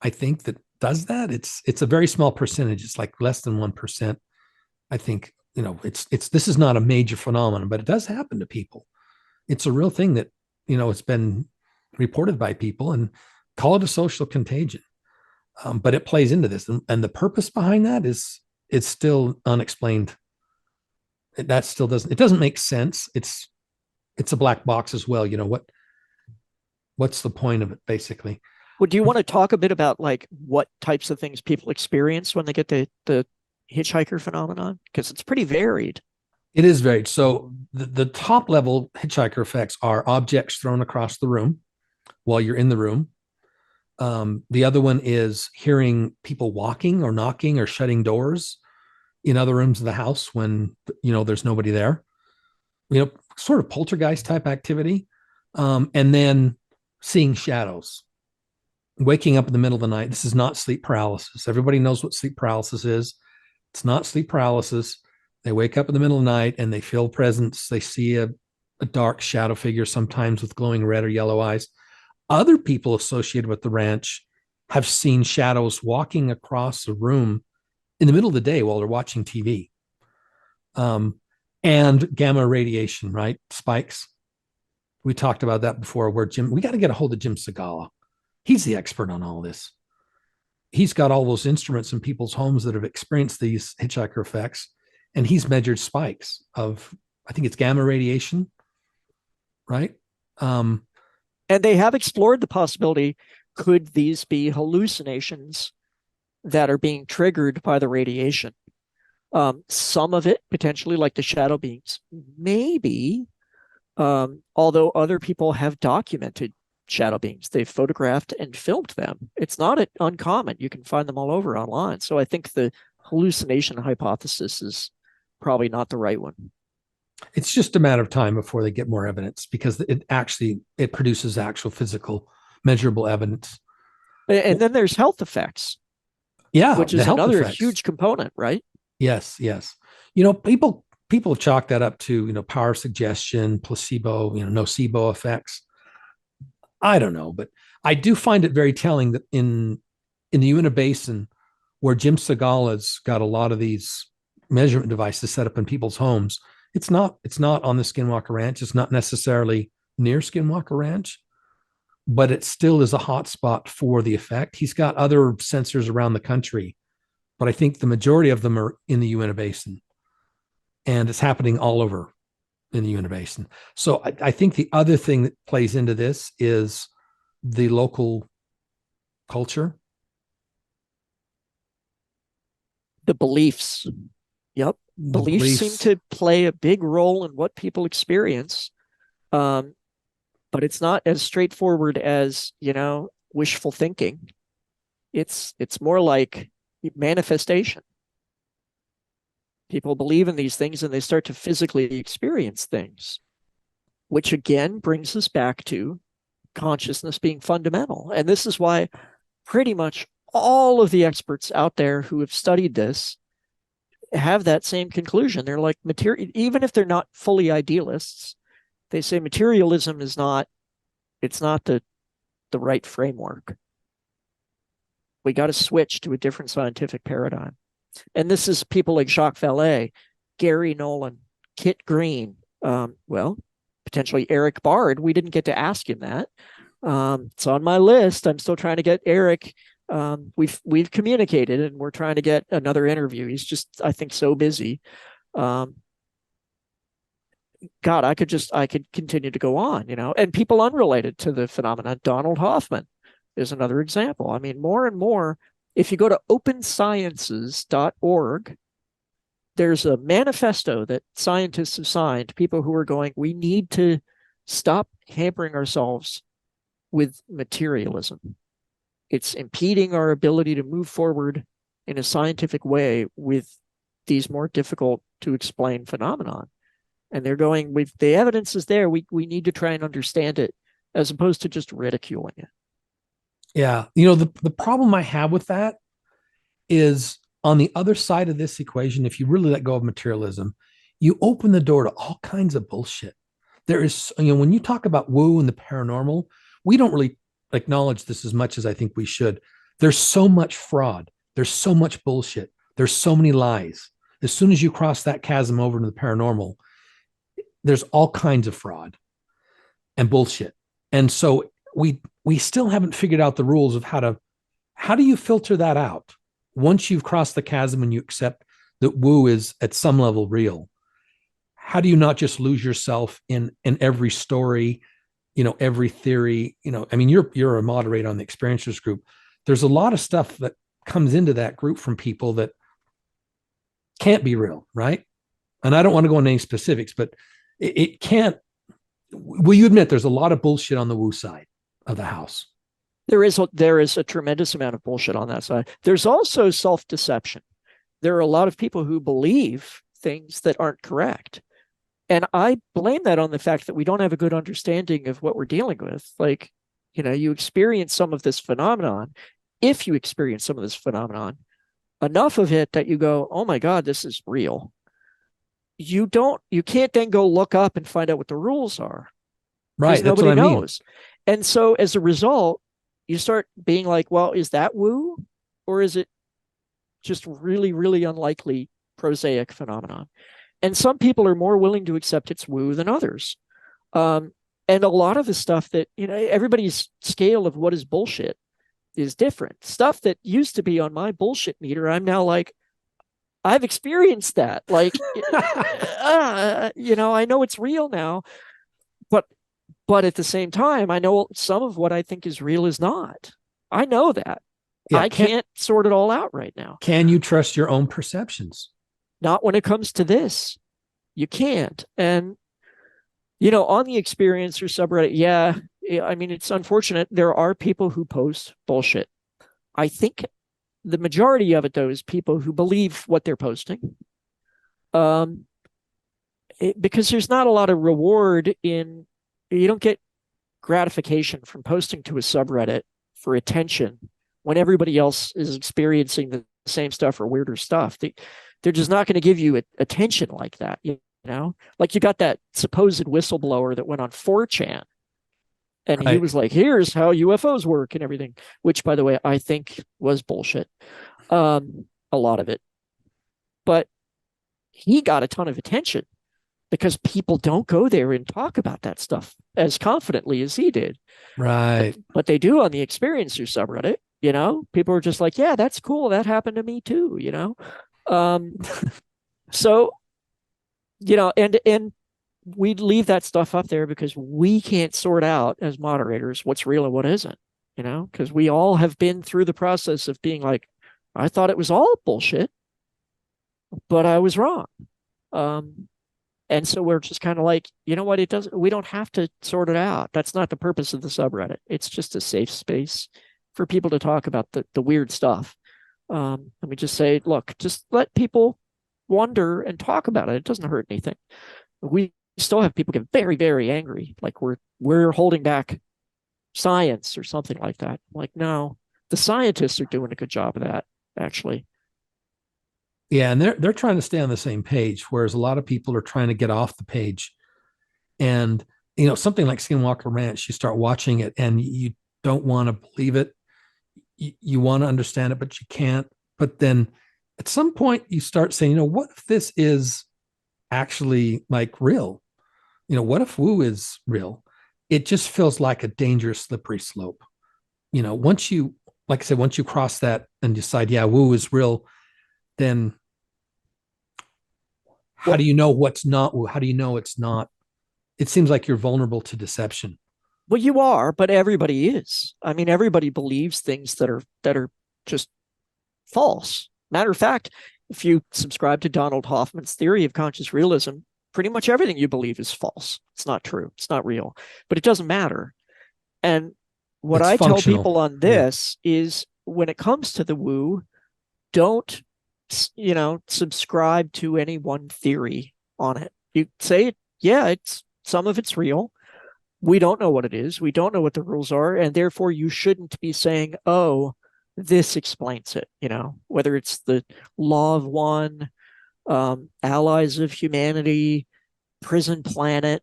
[SPEAKER 1] I think, that does that. It's a very small percentage. It's like less than 1%. I think, this is not a major phenomenon, but it does happen to people. It's a real thing that, it's been reported by people, and call it a social contagion. But it plays into this. And the purpose behind that it's still unexplained. That still doesn't make sense. It's a black box as well. What's the point of it, basically?
[SPEAKER 2] Well, do you want to talk a bit about like what types of things people experience when they get the hitchhiker phenomenon? Because it's pretty varied.
[SPEAKER 1] It is varied. So the top level hitchhiker effects are objects thrown across the room while you're in the room. The other one is hearing people walking or knocking or shutting doors in other rooms of the house when there's nobody there. Sort of poltergeist type activity. And then seeing shadows, waking up in the middle of the night. This is not sleep paralysis. Everybody knows what sleep paralysis is. It's not sleep paralysis. They wake up in the middle of the night and they feel presence. They see a dark shadow figure, sometimes with glowing red or yellow eyes. Other people associated with the ranch have seen shadows walking across the room in the middle of the day while they're watching TV. And gamma radiation, right? Spikes. We talked about that before, where we got to get a hold of Jim Segala. He's the expert on all this. He's got all those instruments in people's homes that have experienced these hitchhiker effects, and he's measured spikes of, I think it's gamma radiation, right?
[SPEAKER 2] And they have explored the possibility, could these be hallucinations that are being triggered by the radiation? Some of it, potentially, like the shadow beings, maybe, although other people have documented shadow beings. They've photographed and filmed them. It's not uncommon. You can find them all over online. So I think the hallucination hypothesis is probably not the right one.
[SPEAKER 1] It's just a matter of time before they get more evidence, because it produces actual physical measurable evidence.
[SPEAKER 2] And then there's health effects.
[SPEAKER 1] Yeah,
[SPEAKER 2] which is another huge component, right?
[SPEAKER 1] Yes. People chalk that up to power of suggestion, placebo, nocebo effects. I don't know, but I do find it very telling that in the Uinta Basin, where Jim Segal has got a lot of these measurement devices set up in people's homes, it's not on the Skinwalker Ranch. It's not necessarily near Skinwalker Ranch, but it still is a hot spot for the effect. He's got other sensors around the country, but I think the majority of them are in the Uinta Basin, and it's happening all over in the Uinta Basin. So I think the other thing that plays into this is the local culture.
[SPEAKER 2] The beliefs. Yep. Beliefs seem to play a big role in what people experience. But it's not as straightforward as, wishful thinking. It's more like manifestation. People believe in these things and they start to physically experience things, which again brings us back to consciousness being fundamental. And this is why pretty much all of the experts out there who have studied this have that same conclusion. They're like, even if they're not fully idealists, they say materialism is not the right framework. We got to switch to a different scientific paradigm. And this is people like Jacques Vallée, Gary Nolan, Kit Green, potentially Eric Bard. We didn't get to ask him that. It's on my list. I'm still trying to get Eric. We've communicated and we're trying to get another interview. He's just, I think, so busy. God, I could continue to go on, and people unrelated to the phenomenon. Donald Hoffman is another example. I mean, more and more, if you go to opensciences.org, there's a manifesto that scientists have signed, people who are going, we need to stop hampering ourselves with materialism. It's impeding our ability to move forward in a scientific way with these more difficult to explain phenomenon. And they're going, the evidence is there. We need to try and understand it as opposed to just ridiculing it.
[SPEAKER 1] Yeah. The problem I have with that is on the other side of this equation, if you really let go of materialism, you open the door to all kinds of bullshit. There is, when you talk about woo and the paranormal, we don't really acknowledge this as much as I think we should. There's so much fraud. There's so much bullshit. There's so many lies. As soon as you cross that chasm over to the paranormal, there's all kinds of fraud and bullshit. And so we still haven't figured out the rules of how do you filter that out once you've crossed the chasm and you accept that woo is at some level real. How do you not just lose yourself in every story, every theory? I mean, you're a moderator on the experiencers group. There's a lot of stuff that comes into that group from people that can't be real, right? And I don't want to go into any specifics, but it can't. Will you admit there's a lot of bullshit on the woo side of the house?
[SPEAKER 2] There is a tremendous amount of bullshit on that side. There's also self-deception. There are a lot of people who believe things that aren't correct. And I blame that on the fact that we don't have a good understanding of what we're dealing with. Like, you experience some of this phenomenon. If you experience some of this phenomenon, enough of it that you go, oh my God, this is real. You can't then go look up and find out what the rules are.
[SPEAKER 1] Right.
[SPEAKER 2] That's nobody knows. And so as a result, you start being like, well, is that woo? Or is it just really, really unlikely prosaic phenomenon? And some people are more willing to accept it's woo than others. And a lot of the stuff that, everybody's scale of what is bullshit is different. Stuff that used to be on my bullshit meter, I'm now like, I've experienced that. Like, I know it's real now, but at the same time, I know some of what I think is real is not. I know that. Yeah, I can't sort it all out right now.
[SPEAKER 1] Can you trust your own perceptions?
[SPEAKER 2] Not when it comes to this. You can't. And, on the experiencer subreddit, yeah, I mean, it's unfortunate. There are people who post bullshit. I think the majority of it, though, is people who believe what they're posting. Because there's not a lot of reward in, you don't get gratification from posting to a subreddit for attention when everybody else is experiencing the same stuff or weirder stuff. They're just not going to give you attention like that. You know, like you got that supposed whistleblower that went on 4chan and he
[SPEAKER 1] Right.
[SPEAKER 2] was like, here's how UFOs work and everything, which, by the way, I think was bullshit. A lot of it. But he got a ton of attention because people don't go there and talk about that stuff as confidently as he did.
[SPEAKER 1] Right.
[SPEAKER 2] But they do on the Experiencer subreddit. You know, people are just like, yeah, that's cool. That happened to me too, you know? So, you know, and we leave that stuff up there because we can't sort out as moderators what's real and what isn't, you know, because we all have been through the process of being like, I thought it was all bullshit, but I was wrong. And so we're just kind of like, you know what? We don't have to sort it out. That's not the purpose of the subreddit. It's just a safe space for people to talk about the weird stuff. And we just say, look, just let people wonder and talk about it. It doesn't hurt anything. We still have people get very, very angry. Like we're holding back science or something like that. Like, no, the scientists are doing a good job of that, actually.
[SPEAKER 1] Yeah, and they're trying to stay on the same page, whereas a lot of people are trying to get off the page. And something like Skinwalker Ranch, you start watching it and you don't want to believe it. You want to understand it, but you can't. But then at some point you start saying, what if this is actually like real? What if woo is real? It just feels like a dangerous, slippery slope. Once you, like I said, once you cross that and decide, yeah, woo is real, then how do you know what's not woo? How do you know it's not? It seems like you're vulnerable to deception.
[SPEAKER 2] Well, you are, but everybody is. I mean, everybody believes things that are just false. Matter of fact, if you subscribe to Donald Hoffman's theory of conscious realism, pretty much everything you believe is false. It's not true. It's not real. But it doesn't matter. And what
[SPEAKER 1] It's
[SPEAKER 2] I tell
[SPEAKER 1] functional.
[SPEAKER 2] people on this is when it comes to the woo, don't subscribe to any one theory on it. You say, yeah, some of it's real. We don't know what it is. We don't know what the rules are. And therefore, you shouldn't be saying, oh, this explains it, whether it's the law of one, allies of humanity, prison planet,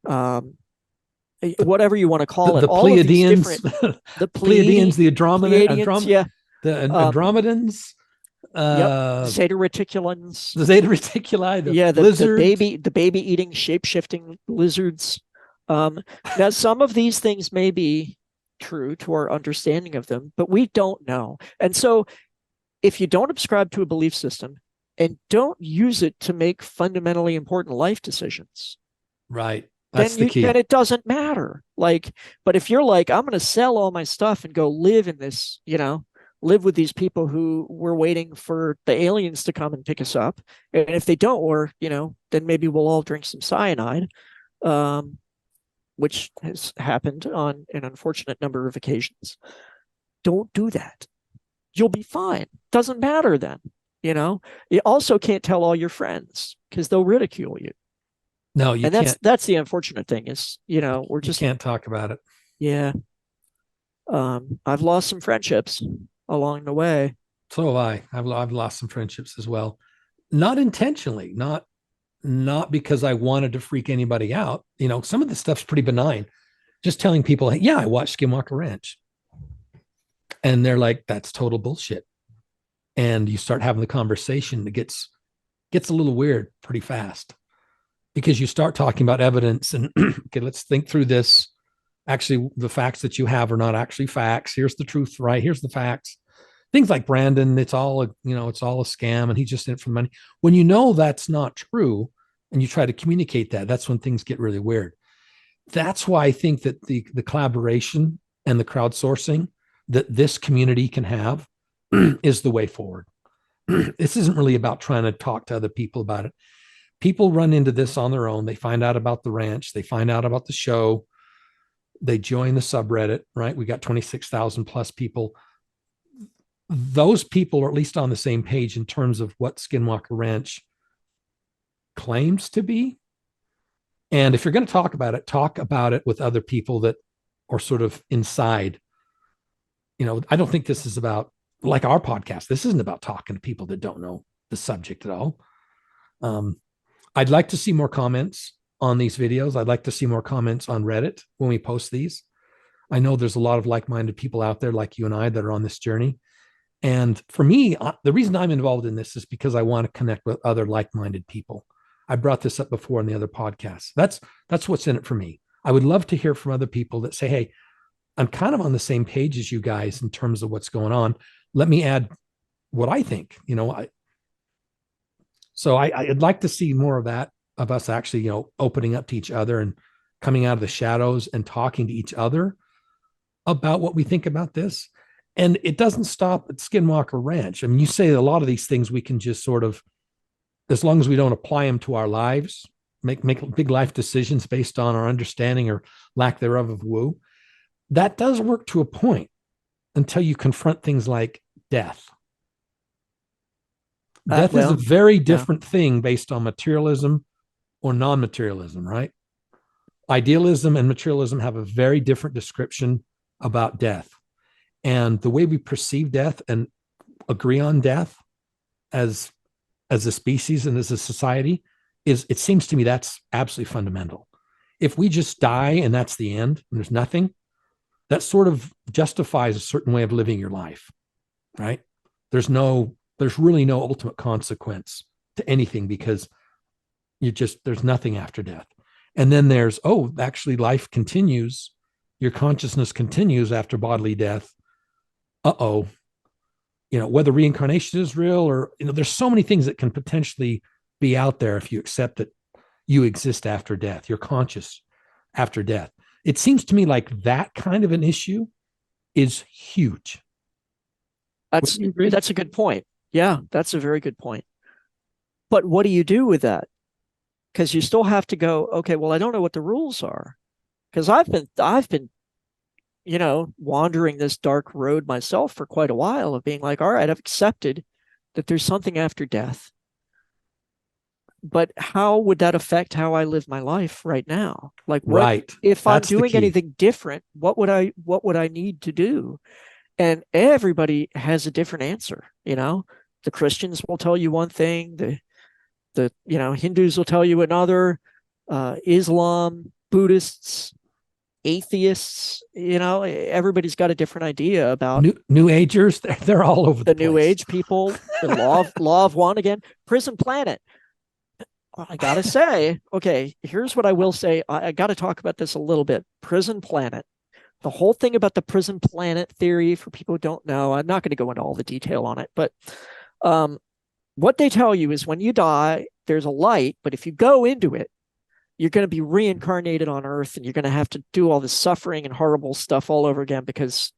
[SPEAKER 2] whatever you want to call it.
[SPEAKER 1] The
[SPEAKER 2] all
[SPEAKER 1] Pleiadians,
[SPEAKER 2] of these different, the
[SPEAKER 1] Pleiadians, the
[SPEAKER 2] Pleiadians, yeah.
[SPEAKER 1] the Andromedans,
[SPEAKER 2] Yep. Zeta Reticulans.
[SPEAKER 1] the Zeta Reticuli,
[SPEAKER 2] the baby eating shape-shifting lizards. Now, some of these things may be true to our understanding of them, but we don't know. And so if you don't subscribe to a belief system and don't use it to make fundamentally important life decisions,
[SPEAKER 1] right, that's the key.
[SPEAKER 2] Then it doesn't matter. But if you're like, I'm going to sell all my stuff and go live in this, live with these people who were waiting for the aliens to come and pick us up, and if they don't, or then maybe we'll all drink some cyanide, which has happened on an unfortunate number of occasions. Don't do that. You'll be fine. Doesn't matter then. You also can't tell all your friends because they'll ridicule you.
[SPEAKER 1] No, you can't.
[SPEAKER 2] That's the unfortunate thing is, we're just
[SPEAKER 1] can't talk about it.
[SPEAKER 2] Yeah. I've lost some friendships along the way.
[SPEAKER 1] So have I. I've lost some friendships as well. Not intentionally, not because I wanted to freak anybody out. Some of the stuff's pretty benign. Just telling people, hey, yeah, I watched Skinwalker Ranch. And they're like, that's total bullshit. And you start having the conversation that gets a little weird pretty fast because you start talking about evidence and okay, let's think through this. Actually, the facts that you have are not actually facts. Here's the truth, right? Here's the facts. Things like Brandon, it's all a scam and he's just in it for money. When that's not true and you try to communicate that, that's when things get really weird. That's why I think that the collaboration and the crowdsourcing that this community can have is the way forward. This isn't really about trying to talk to other people about it. People run into this on their own. They find out about the ranch. They find out about the show. They join the subreddit, right? We got 26,000 plus people. Those people are at least on the same page in terms of what Skinwalker Ranch claims to be. And if you're going to talk about it with other people that are sort of inside. I don't think this is about, like our podcast. This isn't about talking to people that don't know the subject at all. I'd like to see more comments on these videos. I'd like to see more comments on Reddit when we post these. I know there's a lot of like-minded people out there like you and I that are on this journey. And for me, the reason I'm involved in this is because I want to connect with other like-minded people. I brought this up before in the other podcasts. That's what's in it for me. I would love to hear from other people that say, hey, I'm kind of on the same page as you guys in terms of what's going on. Let me add what I think. I'd like to see more of that, of us actually, opening up to each other and coming out of the shadows and talking to each other about what we think about this. And it doesn't stop at Skinwalker Ranch. I mean, you say a lot of these things we can just sort of, as long as we don't apply them to our lives, make big life decisions based on our understanding or lack thereof of woo. That does work to a point until you confront things like death. Death is a very different thing based on materialism or non-materialism, right? Idealism and materialism have a very different description about death. And the way we perceive death and agree on death as a species and as a society it seems to me that's absolutely fundamental. If we just die and that's the end and there's nothing, that sort of justifies a certain way of living your life, right? There's really no ultimate consequence to anything because there's nothing after death. And then there's, actually life continues. Your consciousness continues after bodily death. Whether reincarnation is real or, there's so many things that can potentially be out there if you accept that you exist after death, you're conscious after death. It seems to me like that kind of an issue is huge.
[SPEAKER 2] That's a good point. Yeah, that's a very good point. But what do you do with that? Because you still have to go, okay, well, I don't know what the rules are. Because I've been, wandering this dark road myself for quite a while of being like, all right, I've accepted that there's something after death. But how would that affect how I live my life right now? Like, if I'm doing anything different, what would I need to do? And everybody has a different answer. The Christians will tell you one thing, the Hindus will tell you another, Islam, Buddhists, atheists, everybody's got a different idea about
[SPEAKER 1] new agers. They're all over the place.
[SPEAKER 2] New age people, the law of one again, prison planet. I gotta say, okay, here's what I will say. I got to talk about this a little bit. Prison planet. The whole thing about the prison planet theory, for people who don't know, I'm not going to go into all the detail on it, but what they tell you is when you die, there's a light, but if you go into it, you're going to be reincarnated on Earth and you're going to have to do all this suffering and horrible stuff all over again because,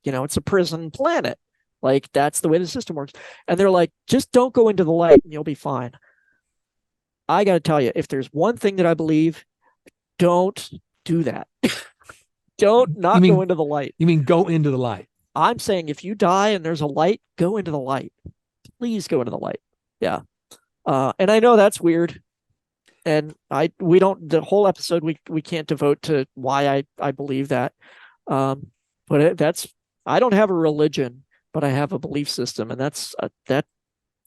[SPEAKER 2] it's a prison planet. Like, that's the way the system works. And they're like, just don't go into the light and you'll be fine. I got to tell you, if there's one thing that I believe, don't do that. Don't not go into the light.
[SPEAKER 1] You mean go into the light?
[SPEAKER 2] I'm saying if you die and there's a light, go into the light. Please go into the light. Yeah. And I know that's weird. And the whole episode, we can't devote to why I believe that. But I don't have a religion, but I have a belief system. And that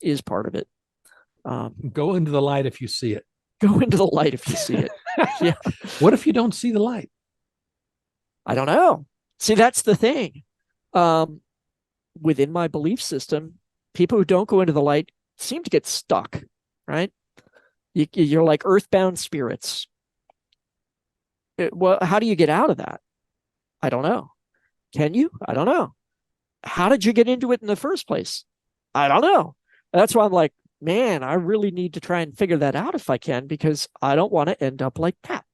[SPEAKER 2] is part of it.
[SPEAKER 1] Go into the light if you see it.
[SPEAKER 2] Go into the light if you see it. Yeah.
[SPEAKER 1] What if you don't see the light?
[SPEAKER 2] I don't know. See, that's the thing. Within my belief system, people who don't go into the light seem to get stuck, right? You're like earthbound spirits. Well, how do you get out of that? I don't know. Can you? I don't know. How did you get into it in the first place? I don't know. That's why I'm like, man, I really need to try and figure that out if I can, because I don't want to end up like that.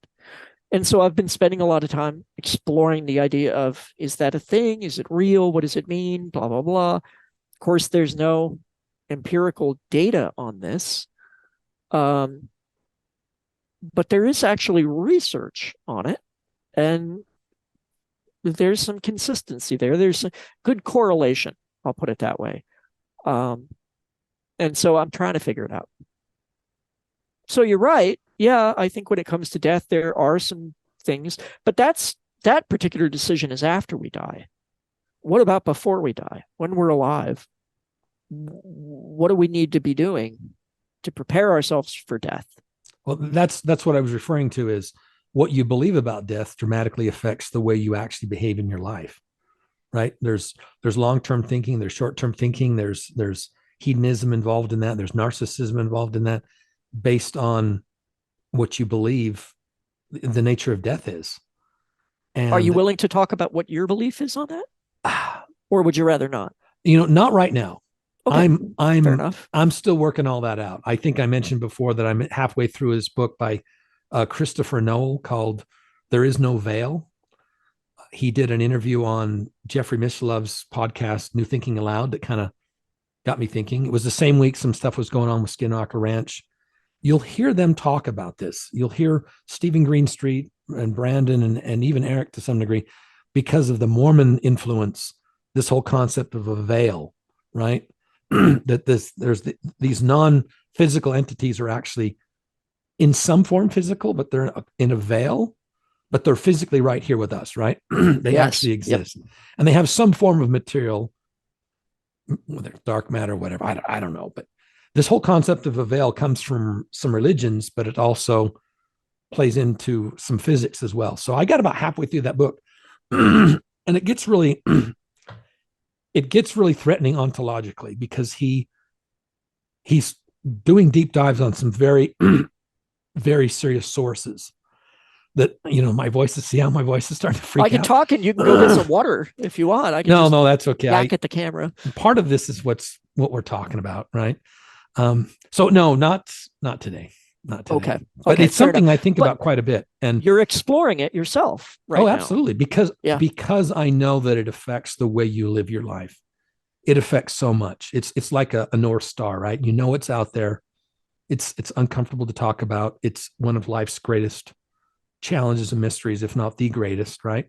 [SPEAKER 2] And so I've been spending a lot of time exploring the idea of, is that a thing? Is it real? What does it mean? Blah, blah, blah. Of course, there's no empirical data on this. But there is actually research on it. And there's some consistency there. There's some good correlation. I'll put it that way. And so I'm trying to figure it out. So you're right. Yeah, I think when it comes to death, there are some things, but that particular decision is after we die. What about before we die? When we're alive? What do we need to be doing to prepare ourselves for death?
[SPEAKER 1] Well, that's what I was referring to, is what you believe about death dramatically affects the way you actually behave in your life, right? There's long-term thinking, there's short-term thinking, there's hedonism involved in that, there's narcissism involved in that, based on what you believe the nature of death is. And
[SPEAKER 2] are you willing to talk about what your belief is on that? Or would you rather not?
[SPEAKER 1] Not right now.
[SPEAKER 2] Okay, fair enough.
[SPEAKER 1] I'm still working all that out. I think I mentioned before that I'm halfway through his book by Christopher Noel called There Is No Veil. He did an interview on Jeffrey Mishalov's podcast, New Thinking Aloud, that kind of got me thinking. It was the same week some stuff was going on with Skinwalker Ranch. You'll hear them talk about this. You'll hear Stephen Greenstreet and Brandon and even Eric to some degree, because of the Mormon influence, this whole concept of a veil, right? That these non-physical entities are actually in some form physical, but they're in a veil, but they're physically right here with us, right? They actually exist. Yep. And they have some form of material, whether dark matter, whatever, I don't know. But this whole concept of a veil comes from some religions, but it also plays into some physics as well. So I got about halfway through that book and it gets really threatening ontologically, because he's doing deep dives on some very, very serious sources that, my voice is, see how my voice is starting to freak out.
[SPEAKER 2] I can talk and you can go get some water if you want. I can
[SPEAKER 1] no, that's okay.
[SPEAKER 2] Back at the camera.
[SPEAKER 1] Part of this is what we're talking about, right? So no, not today. Not today.
[SPEAKER 2] Okay.
[SPEAKER 1] But it's something I think about quite a bit. And
[SPEAKER 2] you're exploring it yourself right now.
[SPEAKER 1] Absolutely. Because I know that it affects the way you live your life. It affects so much. It's like a North Star, right? It's out there. It's uncomfortable to talk about. It's one of life's greatest challenges and mysteries, if not the greatest, right?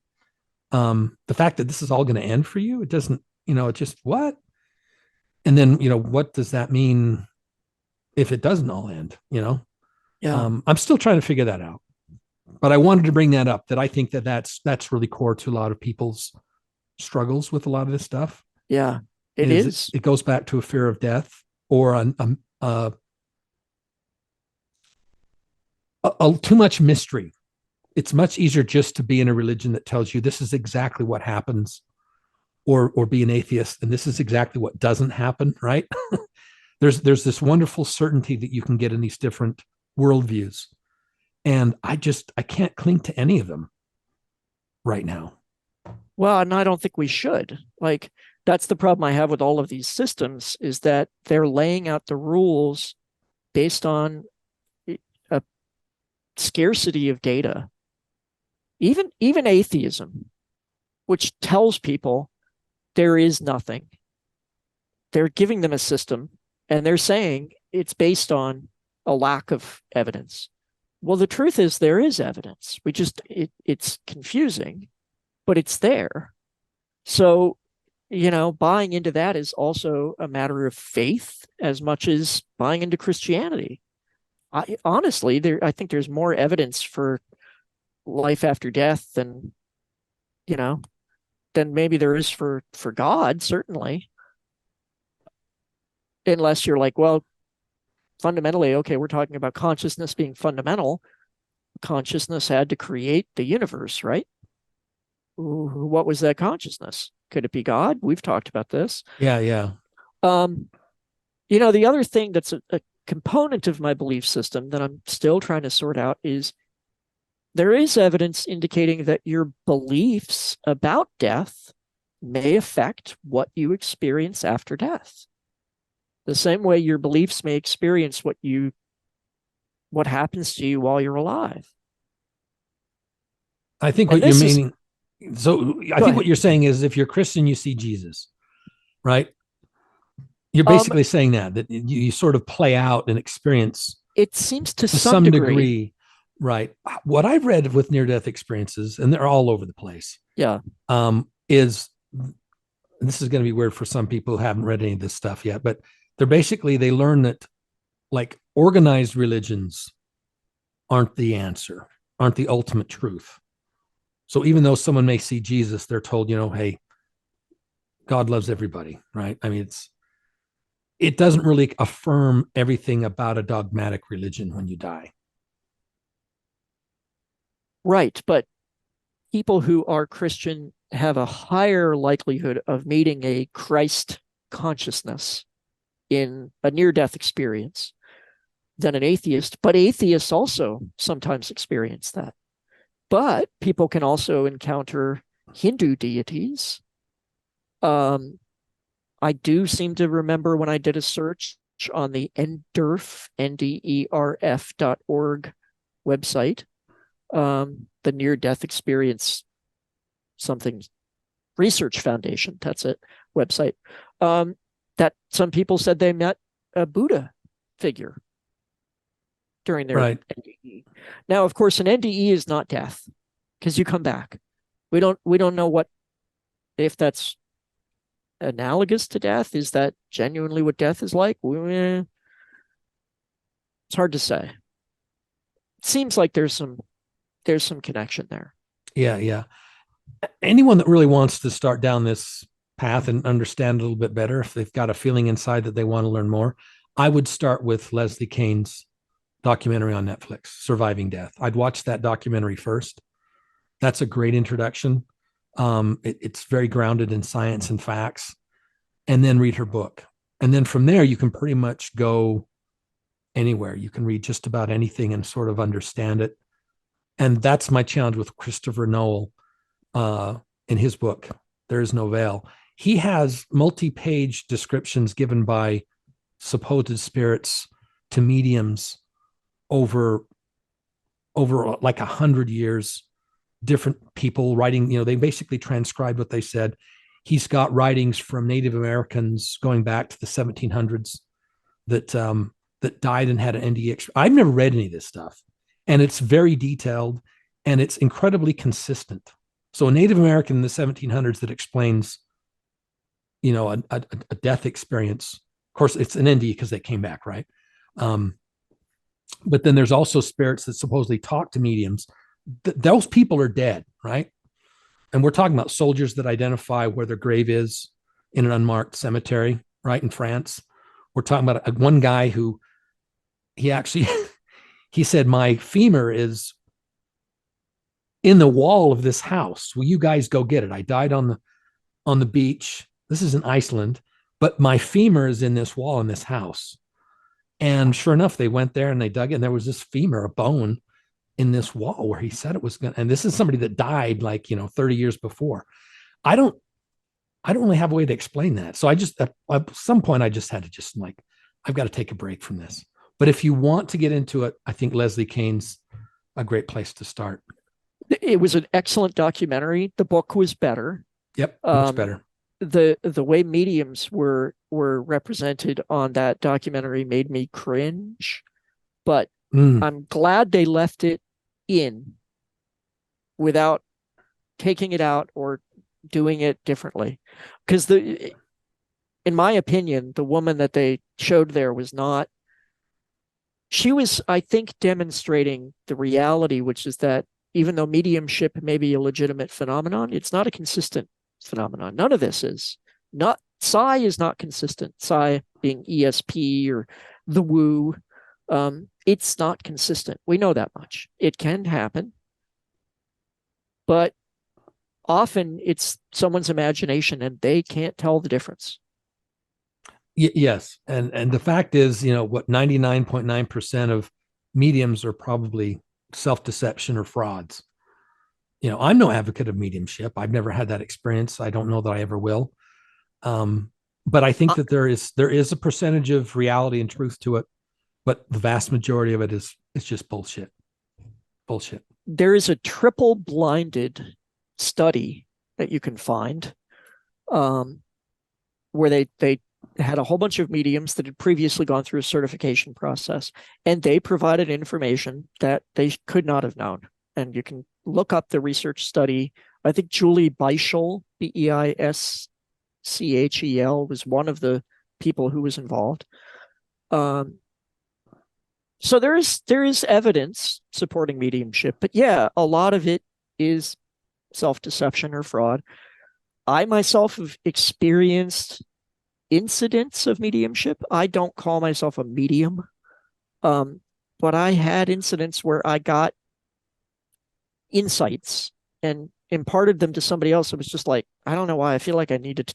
[SPEAKER 1] The fact that this is all going to end for you, it doesn't, it just what? And then, what does that mean if it doesn't all end, Yeah. I'm still trying to figure that out, but I wanted to bring that up, that I think that's really core to a lot of people's struggles with a lot of this stuff.
[SPEAKER 2] Yeah, it is.
[SPEAKER 1] It goes back to a fear of death, or too much mystery. It's much easier just to be in a religion that tells you this is exactly what happens, or be an atheist and this is exactly what doesn't happen, right? There's this wonderful certainty that you can get in these different worldviews. And I can't cling to any of them right now.
[SPEAKER 2] Well, and I don't think we should. Like, that's the problem I have with all of these systems, is that they're laying out the rules based on a scarcity of data. Even atheism, which tells people there is nothing. They're giving them a system and they're saying it's based on a lack of evidence. Well, the truth is there is evidence. It's confusing, but it's there. So, buying into that is also a matter of faith as much as buying into Christianity. Honestly, I think there's more evidence for life after death than maybe there is for God, certainly. Unless you're like, well, fundamentally, okay, we're talking about consciousness being fundamental. Consciousness had to create the universe, right? What was that consciousness? Could it be God? We've talked about this.
[SPEAKER 1] Yeah.
[SPEAKER 2] The other thing that's a component of my belief system that I'm still trying to sort out is there is evidence indicating that your beliefs about death may affect what you experience after death. The same way your beliefs may experience what happens to you while you're alive.
[SPEAKER 1] I think what you're meaning. So I think what you're saying is, if you're Christian, you see Jesus, right? You're basically saying that you sort of play out and experience.
[SPEAKER 2] It seems to some degree
[SPEAKER 1] Right. What I've read with near-death experiences, and they're all over the place,
[SPEAKER 2] Yeah.
[SPEAKER 1] is this is going to be weird for some people who haven't read any of this stuff yet, but they learn that like organized religions aren't the answer, aren't the ultimate truth. So even though someone may see Jesus, they're told, hey, God loves everybody, right? I mean, it doesn't really affirm everything about a dogmatic religion when you die.
[SPEAKER 2] Right. But people who are Christian have a higher likelihood of meeting a Christ consciousness in a near death experience than an atheist. But atheists also sometimes experience that. But people can also encounter Hindu deities. I do seem to remember when I did a search on the NDERF, NDERF.org website, the Near Death Experience something research foundation, that's it, website, that some people said they met a Buddha figure during their
[SPEAKER 1] Right.
[SPEAKER 2] NDE. Now, of course, an NDE is not death because you come back. We don't know what if that's analogous to death. Is that genuinely what death is like? It's hard to say. It seems like there's some connection there.
[SPEAKER 1] Yeah, yeah. Anyone that really wants to start down this path and understand a little bit better, if they've got a feeling inside that they want to learn more, I would start with Leslie Kane's documentary on Netflix, Surviving Death. I'd watch that documentary first. That's a great introduction. It's very grounded in science and facts, and then read her book. And then from there, you can pretty much go anywhere. You can read just about anything and sort of understand it. And that's my challenge with Christopher Noel in his book, There Is No Veil. He has multi-page descriptions given by supposed spirits to mediums over like 100 years, different people writing, they basically transcribed what they said. He's got writings from Native Americans going back to the 1700s that died and had an NDE. I've never read any of this stuff, and it's very detailed and it's incredibly consistent. So a Native American in the 1700s that explains, a death experience. Of course, it's an NDE because they came back, right? But then there's also spirits that supposedly talk to mediums. Those people are dead, right? And we're talking about soldiers that identify where their grave is in an unmarked cemetery, right, in France. We're talking about one guy who he actually he said, my femur is in the wall of this house. Will you guys go get it? I died on the beach. This is in Iceland, but my femur is in this wall in this house. And sure enough, they went there and they dug it, and there was this femur, a bone, in this wall where he said it was going to. And this is somebody that died 30 years before. I don't really have a way to explain that. So I just, at some point, I just had to just I've got to take a break from this. But if you want to get into it, I think Leslie Kane's a great place to start.
[SPEAKER 2] It was an excellent documentary. The book was better.
[SPEAKER 1] Yep, much better.
[SPEAKER 2] The way mediums were represented on that documentary made me cringe, but I'm glad they left it in without taking it out or doing it differently. Because in my opinion, the woman that they showed there was not. She was, I think, demonstrating the reality, which is that even though mediumship may be a legitimate phenomenon, it's not a consistent phenomenon. None of this is. Not psi is not consistent. Psi being ESP or the woo, it's not consistent. We know that much. It can happen, but often it's someone's imagination and they can't tell the difference.
[SPEAKER 1] Yes, and the fact is, what 99.9% of mediums are probably self-deception or frauds. I'm no advocate of mediumship. I've never had that experience. I don't know that I ever will. But I think that there is a percentage of reality and truth to it, but the vast majority of it is just bullshit. Bullshit.
[SPEAKER 2] There is a triple blinded study that you can find, where they had a whole bunch of mediums that had previously gone through a certification process, and they provided information that they could not have known. And you can look up the research study. I think Julie Beischel, Beischel, was one of the people who was involved. So there is evidence supporting mediumship, but yeah, a lot of it is self-deception or fraud. I myself have experienced incidents of mediumship. I don't call myself a medium, but I had incidents where I got insights and imparted them to somebody else. It was just like, I don't know why, I feel like I need to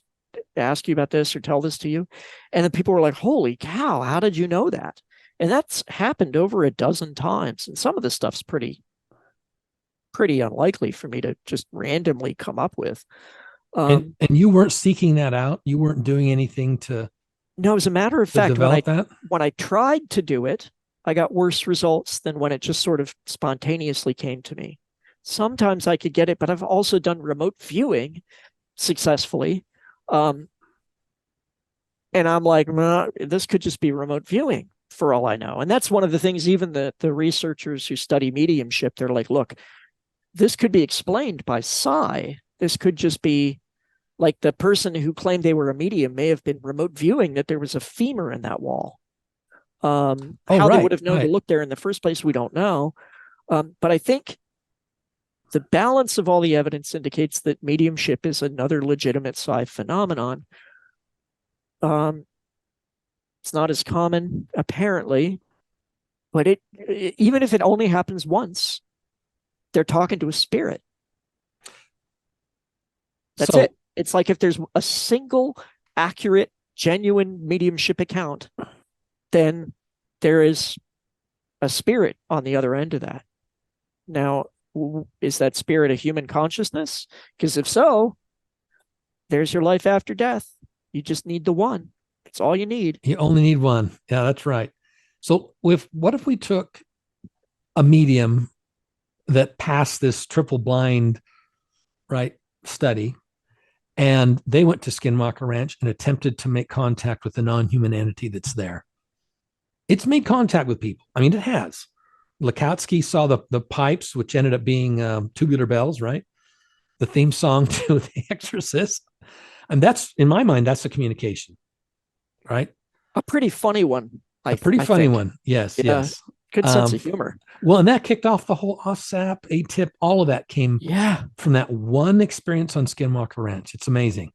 [SPEAKER 2] ask you about this or tell this to you. And then people were like, holy cow, how did you know that? And that's happened over a dozen times. And some of this stuff's pretty unlikely for me to just randomly come up with.
[SPEAKER 1] And you weren't seeking that out. You weren't doing anything to.
[SPEAKER 2] No, as a matter of fact,
[SPEAKER 1] develop that.
[SPEAKER 2] When I tried to do it, I got worse results than when it just sort of spontaneously came to me. Sometimes I could get it, but I've also done remote viewing successfully. And I'm like, this could just be remote viewing for all I know. And that's one of the things, even the researchers who study mediumship, they're like, look, this could be explained by psi. This could just be like the person who claimed they were a medium may have been remote viewing that there was a femur in that wall. How they would have known to look there in the first place, we don't know. But I think the balance of all the evidence indicates that mediumship is another legitimate psi phenomenon. It's not as common, apparently, but even if it only happens once, they're talking to a spirit. That's it. It's like if there's a single accurate, genuine mediumship account, then there is a spirit on the other end of that. Now, is that spirit a human consciousness? Because if so, there's your life after death. You just need the one. It's all you need.
[SPEAKER 1] You only need one. Yeah, that's right. So what if we took a medium that passed this triple blind, right, study, and they went to Skinwalker Ranch and attempted to make contact with the non-human entity that's there? It's made contact with people. I mean, it has. Lakowski saw the pipes, which ended up being tubular bells, right? The theme song to The Exorcist. And that's, in my mind, that's a communication, right?
[SPEAKER 2] A pretty funny one.
[SPEAKER 1] A pretty funny one. Yes,
[SPEAKER 2] yeah.
[SPEAKER 1] Yes.
[SPEAKER 2] Good sense of humor.
[SPEAKER 1] Well, and that kicked off the whole OSAP, ATIP, all of that came from that one experience on Skinwalker Ranch. It's amazing.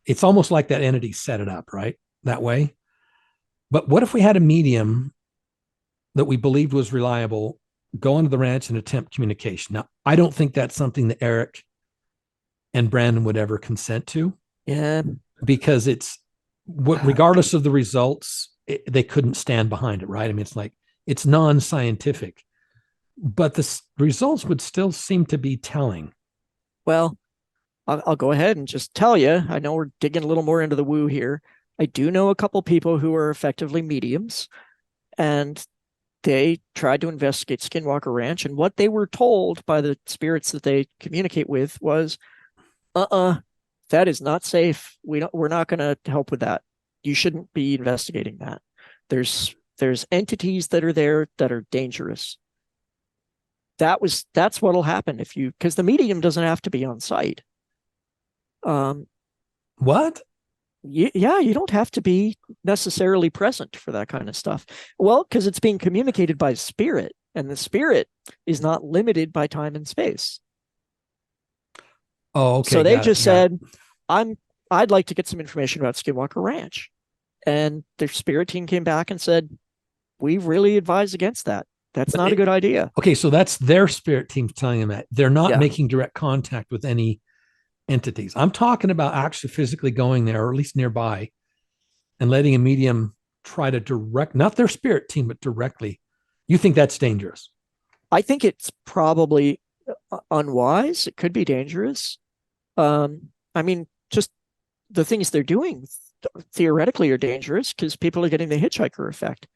[SPEAKER 1] It's almost like that entity set it up, right? That way. But what if we had a medium that we believed was reliable go onto the ranch and attempt communication? Now, I don't think that's something that Eric and Brandon would ever consent to.
[SPEAKER 2] Yeah.
[SPEAKER 1] Because it's regardless of the results, they couldn't stand behind it, right? I mean, it's like, it's non-scientific, but the results would still seem to be telling.
[SPEAKER 2] Well, I'll go ahead and just tell you, I know we're digging a little more into the woo here. I do know a couple people who are effectively mediums, and they tried to investigate Skinwalker Ranch, and what they were told by the spirits that they communicate with was, that is not safe. We're not going to help with that. You shouldn't be investigating that. There's entities that are there that are dangerous. That's what'll happen because the medium doesn't have to be on site.
[SPEAKER 1] What?
[SPEAKER 2] Yeah, you don't have to be necessarily present for that kind of stuff. Well, because it's being communicated by spirit, and the spirit is not limited by time and space.
[SPEAKER 1] Oh, okay.
[SPEAKER 2] So they just said, I'd like to get some information about Skinwalker Ranch. And their spirit team came back and said, we really advise against that. That's not a good idea.
[SPEAKER 1] Okay, so that's their spirit team telling them that. They're not making direct contact with any entities. I'm talking about actually physically going there, or at least nearby, and letting a medium try to direct, not their spirit team, but directly. You think that's dangerous?
[SPEAKER 2] I think it's probably unwise. It could be dangerous. I mean, just the things they're doing theoretically are dangerous because people are getting the hitchhiker effect.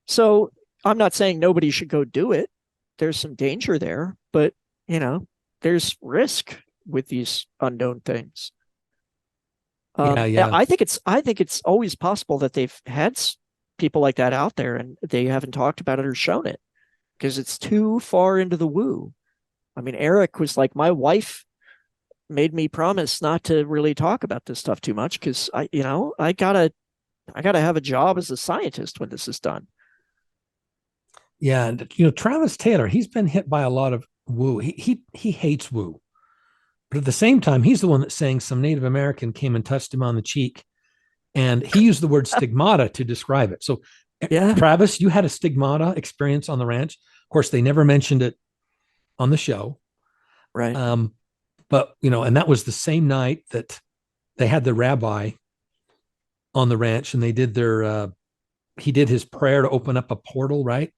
[SPEAKER 2] So I'm not saying nobody should go do it. There's some danger there, but there's risk with these unknown things.
[SPEAKER 1] Yeah, yeah.
[SPEAKER 2] I think it's always possible that they've had people like that out there and they haven't talked about it or shown it because it's too far into the woo. I mean, Eric was like, my wife made me promise not to really talk about this stuff too much because I gotta have a job as a scientist when this is done.
[SPEAKER 1] Yeah, and Travis Taylor, he's been hit by a lot of woo. He hates woo. But at the same time, he's the one that's saying some Native American came and touched him on the cheek. And he used the word stigmata to describe it. So,
[SPEAKER 2] Yeah,
[SPEAKER 1] Travis, you had a stigmata experience on the ranch. Of course, they never mentioned it on the show.
[SPEAKER 2] right.
[SPEAKER 1] But, and that was the same night that they had the rabbi on the ranch and they did he did his prayer to open up a portal, right?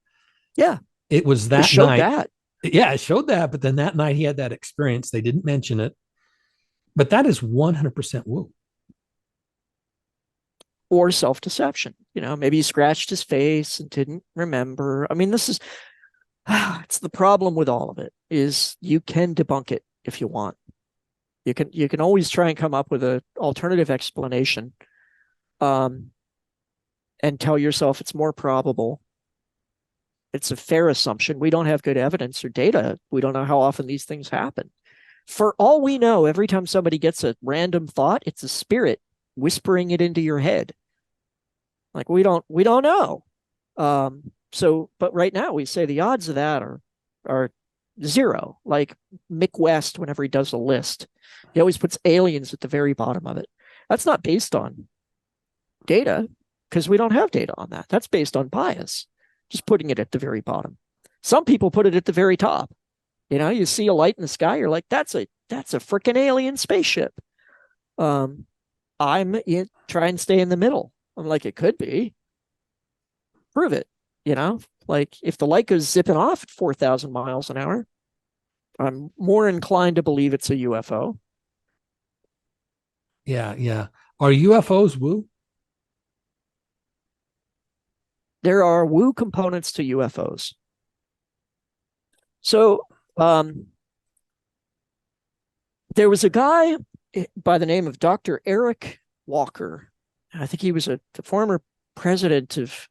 [SPEAKER 2] Yeah,
[SPEAKER 1] It was
[SPEAKER 2] it
[SPEAKER 1] that
[SPEAKER 2] showed
[SPEAKER 1] night.
[SPEAKER 2] that.
[SPEAKER 1] Yeah, it showed that. But then that night he had that experience. They didn't mention it. But that is 100% woo.
[SPEAKER 2] Or self-deception. Maybe he scratched his face and didn't remember. I mean, this is it's the problem with all of it is you can debunk it if you want. You can always try and come up with an alternative explanation, um, and tell yourself it's more probable. It's a fair assumption. We don't have good evidence or data. We don't know how often these things happen. For all we know, every time somebody gets a random thought, it's a spirit whispering it into your head. Like we don't know. But right now we say the odds of that are zero. Like Mick West, whenever he does a list, he always puts aliens at the very bottom of it. That's not based on data because we don't have data on that. That's based on bias, just putting it at the very bottom. Some people put it at the very top. You see a light in the sky, you're like, that's a freaking alien spaceship. I'm try and stay in the middle. I'm like, it could be. Prove it. Like if the light goes zipping off at 4,000 miles an hour, I'm more inclined to believe it's a UFO.
[SPEAKER 1] Yeah, yeah. Are UFOs woo?
[SPEAKER 2] There are woo components to UFOs. So there was a guy by the name of Dr. Eric Walker. I think he was the former president of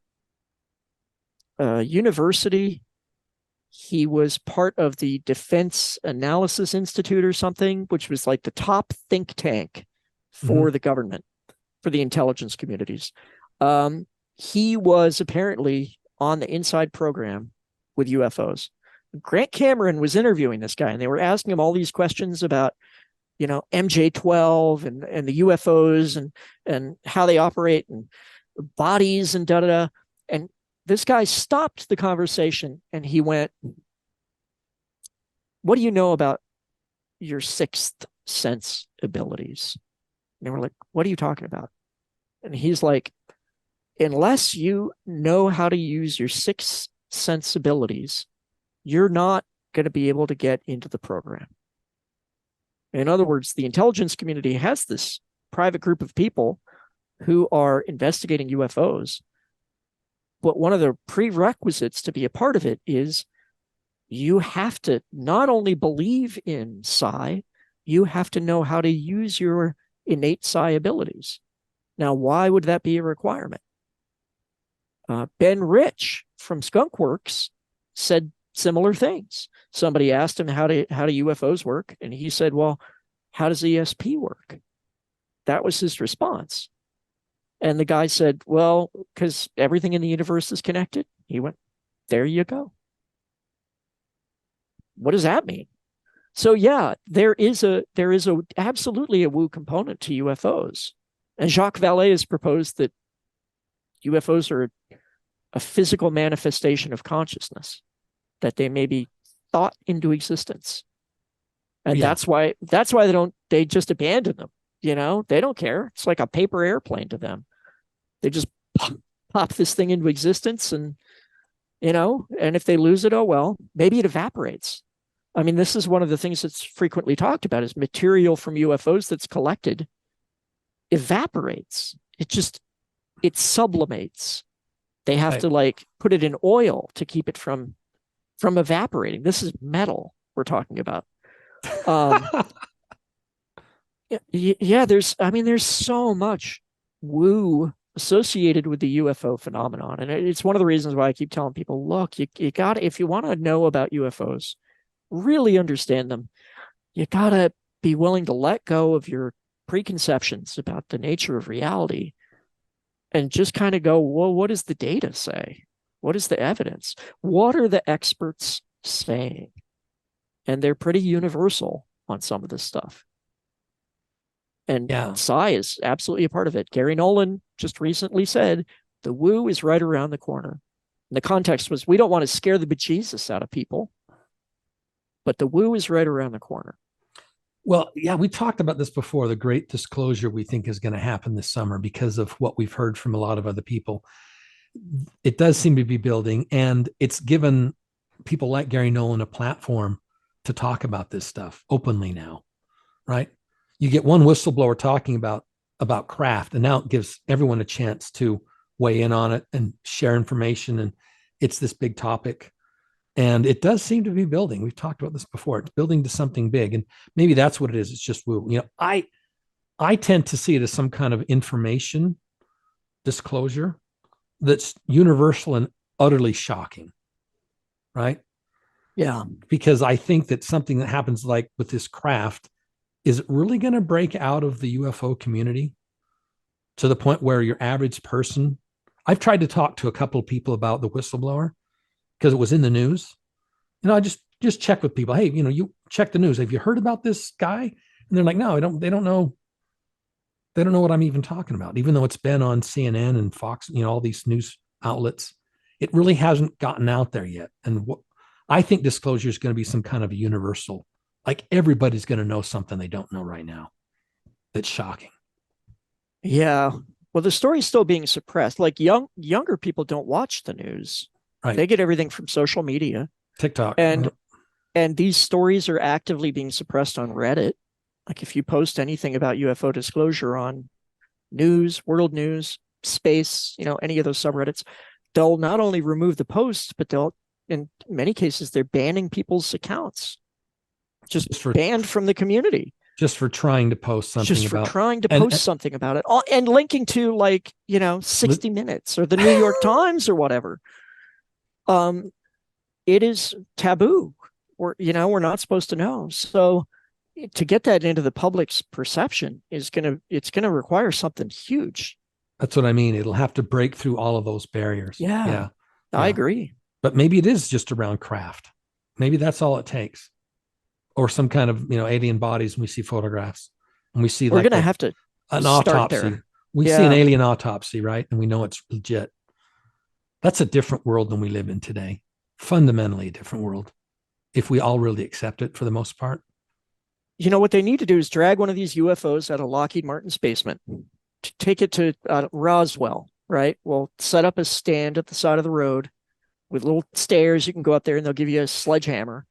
[SPEAKER 2] university. He was part of the Defense Analysis Institute or something, which was like the top think tank for the government, for the intelligence communities. He was apparently on the inside program with UFOs. Grant Cameron was interviewing this guy, and they were asking him all these questions about, MJ-12 and the UFOs and how they operate and bodies and da-da-da. And this guy stopped the conversation and he went, what do you know about your sixth sense abilities? And they were like, what are you talking about? And he's like, unless you know how to use your sixth sense abilities, you're not going to be able to get into the program. In other words, the intelligence community has this private group of people who are investigating UFOs. But one of the prerequisites to be a part of it is you have to not only believe in psi, you have to know how to use your innate psi abilities. Now, why would that be a requirement? Ben Rich from Skunkworks said similar things. Somebody asked him how do UFOs work, and he said, well, how does ESP work? That was his response. And the guy said, well, because everything in the universe is connected. He went, there you go. What does that mean? So yeah, there is absolutely a woo component to UFOs. And Jacques Vallée has proposed that UFOs are a physical manifestation of consciousness, that they may be thought into existence. And that's why they just abandon them. They don't care. It's like a paper airplane to them. They just pop this thing into existence and if they lose it, oh well, maybe it evaporates. I mean, this is one of the things that's frequently talked about is material from UFOs that's collected evaporates. It sublimates. They have to put it in oil to keep it from evaporating. This is metal we're talking about. Yeah, there's so much woo associated with the UFO phenomenon. And it's one of the reasons why I keep telling people, look, you got to, if you want to know about UFOs, really understand them, you got to be willing to let go of your preconceptions about the nature of reality and just kind of go, well, what does the data say? What is the evidence? What are the experts saying? And they're pretty universal on some of this stuff. And
[SPEAKER 1] Yeah.
[SPEAKER 2] Psi is absolutely a part of it. Gary Nolan just recently said the woo is right around the corner. And the context was we don't want to scare the bejesus out of people, but the woo is right around the corner.
[SPEAKER 1] Well, yeah, we talked about this before. The great disclosure we think is going to happen this summer because of what we've heard from a lot of other people. It does seem to be building, and it's given people like Gary Nolan a platform to talk about this stuff openly now, right? You get one whistleblower talking about craft, and now it gives everyone a chance to weigh in on it and share information, and it's this big topic. And it does seem to be building. We've talked about this before. It's building to something big, and maybe that's what it is. It's just woo. I tend to see it as some kind of information disclosure that's universal and utterly shocking, right?
[SPEAKER 2] Yeah.
[SPEAKER 1] Because I think that something that happens like with this craft is it really going to break out of the UFO community to the point where your average person. I've tried to talk to a couple of people about the whistleblower because it was in the news. I just check with people. Hey, you check the news. Have you heard about this guy? And they're like, no, I don't. They don't know. They don't know what I'm even talking about, even though it's been on CNN and Fox. All these news outlets. It really hasn't gotten out there yet. And I think disclosure is going to be some kind of a universal. Like everybody's going to know something they don't know right now. That's shocking.
[SPEAKER 2] Yeah. Well, the story's still being suppressed. Like younger people don't watch the news.
[SPEAKER 1] Right.
[SPEAKER 2] They get everything from social media.
[SPEAKER 1] TikTok.
[SPEAKER 2] And these stories are actively being suppressed on Reddit. Like if you post anything about UFO disclosure on news, world news, space, any of those subreddits, they'll not only remove the post, but they'll, in many cases, they're banning people's accounts, just banned from the community.
[SPEAKER 1] Just for trying to post something
[SPEAKER 2] just for
[SPEAKER 1] about
[SPEAKER 2] trying to post something about it and linking to 60 Minutes or the New York Times or whatever. It is taboo. We're not supposed to know. So to get that into the public's perception it's gonna require something huge.
[SPEAKER 1] That's what I mean. It'll have to break through all of those barriers.
[SPEAKER 2] Yeah. I agree.
[SPEAKER 1] But maybe it is just around craft. Maybe that's all it takes. Or some kind of, alien bodies, and we see photographs and we see
[SPEAKER 2] we're gonna have to
[SPEAKER 1] an autopsy.
[SPEAKER 2] There.
[SPEAKER 1] We see an alien autopsy, right? And we know it's legit. That's a different world than we live in today. Fundamentally a different world. If we all really accept it for the most part.
[SPEAKER 2] What they need to do is drag one of these UFOs out of Lockheed Martin's basement, take it to Roswell, right? We'll set up a stand at the side of the road with little stairs. You can go up there and they'll give you a sledgehammer.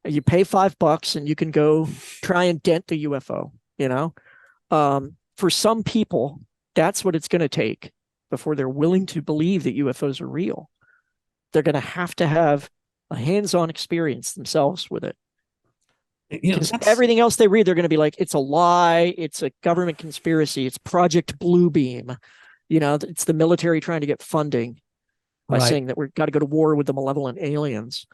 [SPEAKER 2] You pay $5 and you can go try and dent the UFO, For some people, that's what it's going to take before they're willing to believe that UFOs are real. They're going to have a hands-on experience themselves with it. Because everything else they read, they're going to be like, it's a lie. It's a government conspiracy. It's Project Bluebeam. It's the military trying to get funding by saying that we've got to go to war with the malevolent aliens.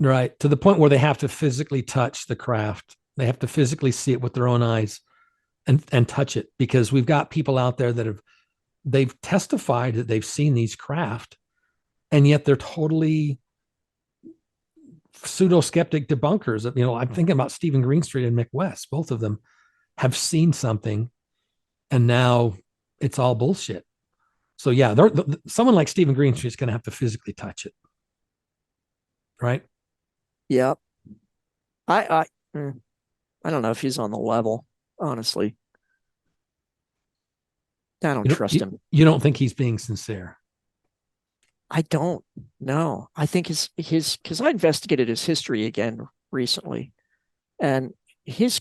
[SPEAKER 1] Right. To the point where they have to physically touch the craft. They have to physically see it with their own eyes and touch it, because we've got people out there that they've testified that they've seen these craft, and yet they're totally pseudo-skeptic debunkers. I'm thinking about Stephen Greenstreet and Mick West. Both of them have seen something, and now it's all bullshit. So yeah, someone like Stephen Greenstreet is going to have to physically touch it, right?
[SPEAKER 2] Yeah, I don't know if he's on the level, honestly. I don't trust him.
[SPEAKER 1] You don't think he's being sincere?
[SPEAKER 2] I don't know. I think his because I investigated his history again recently, and his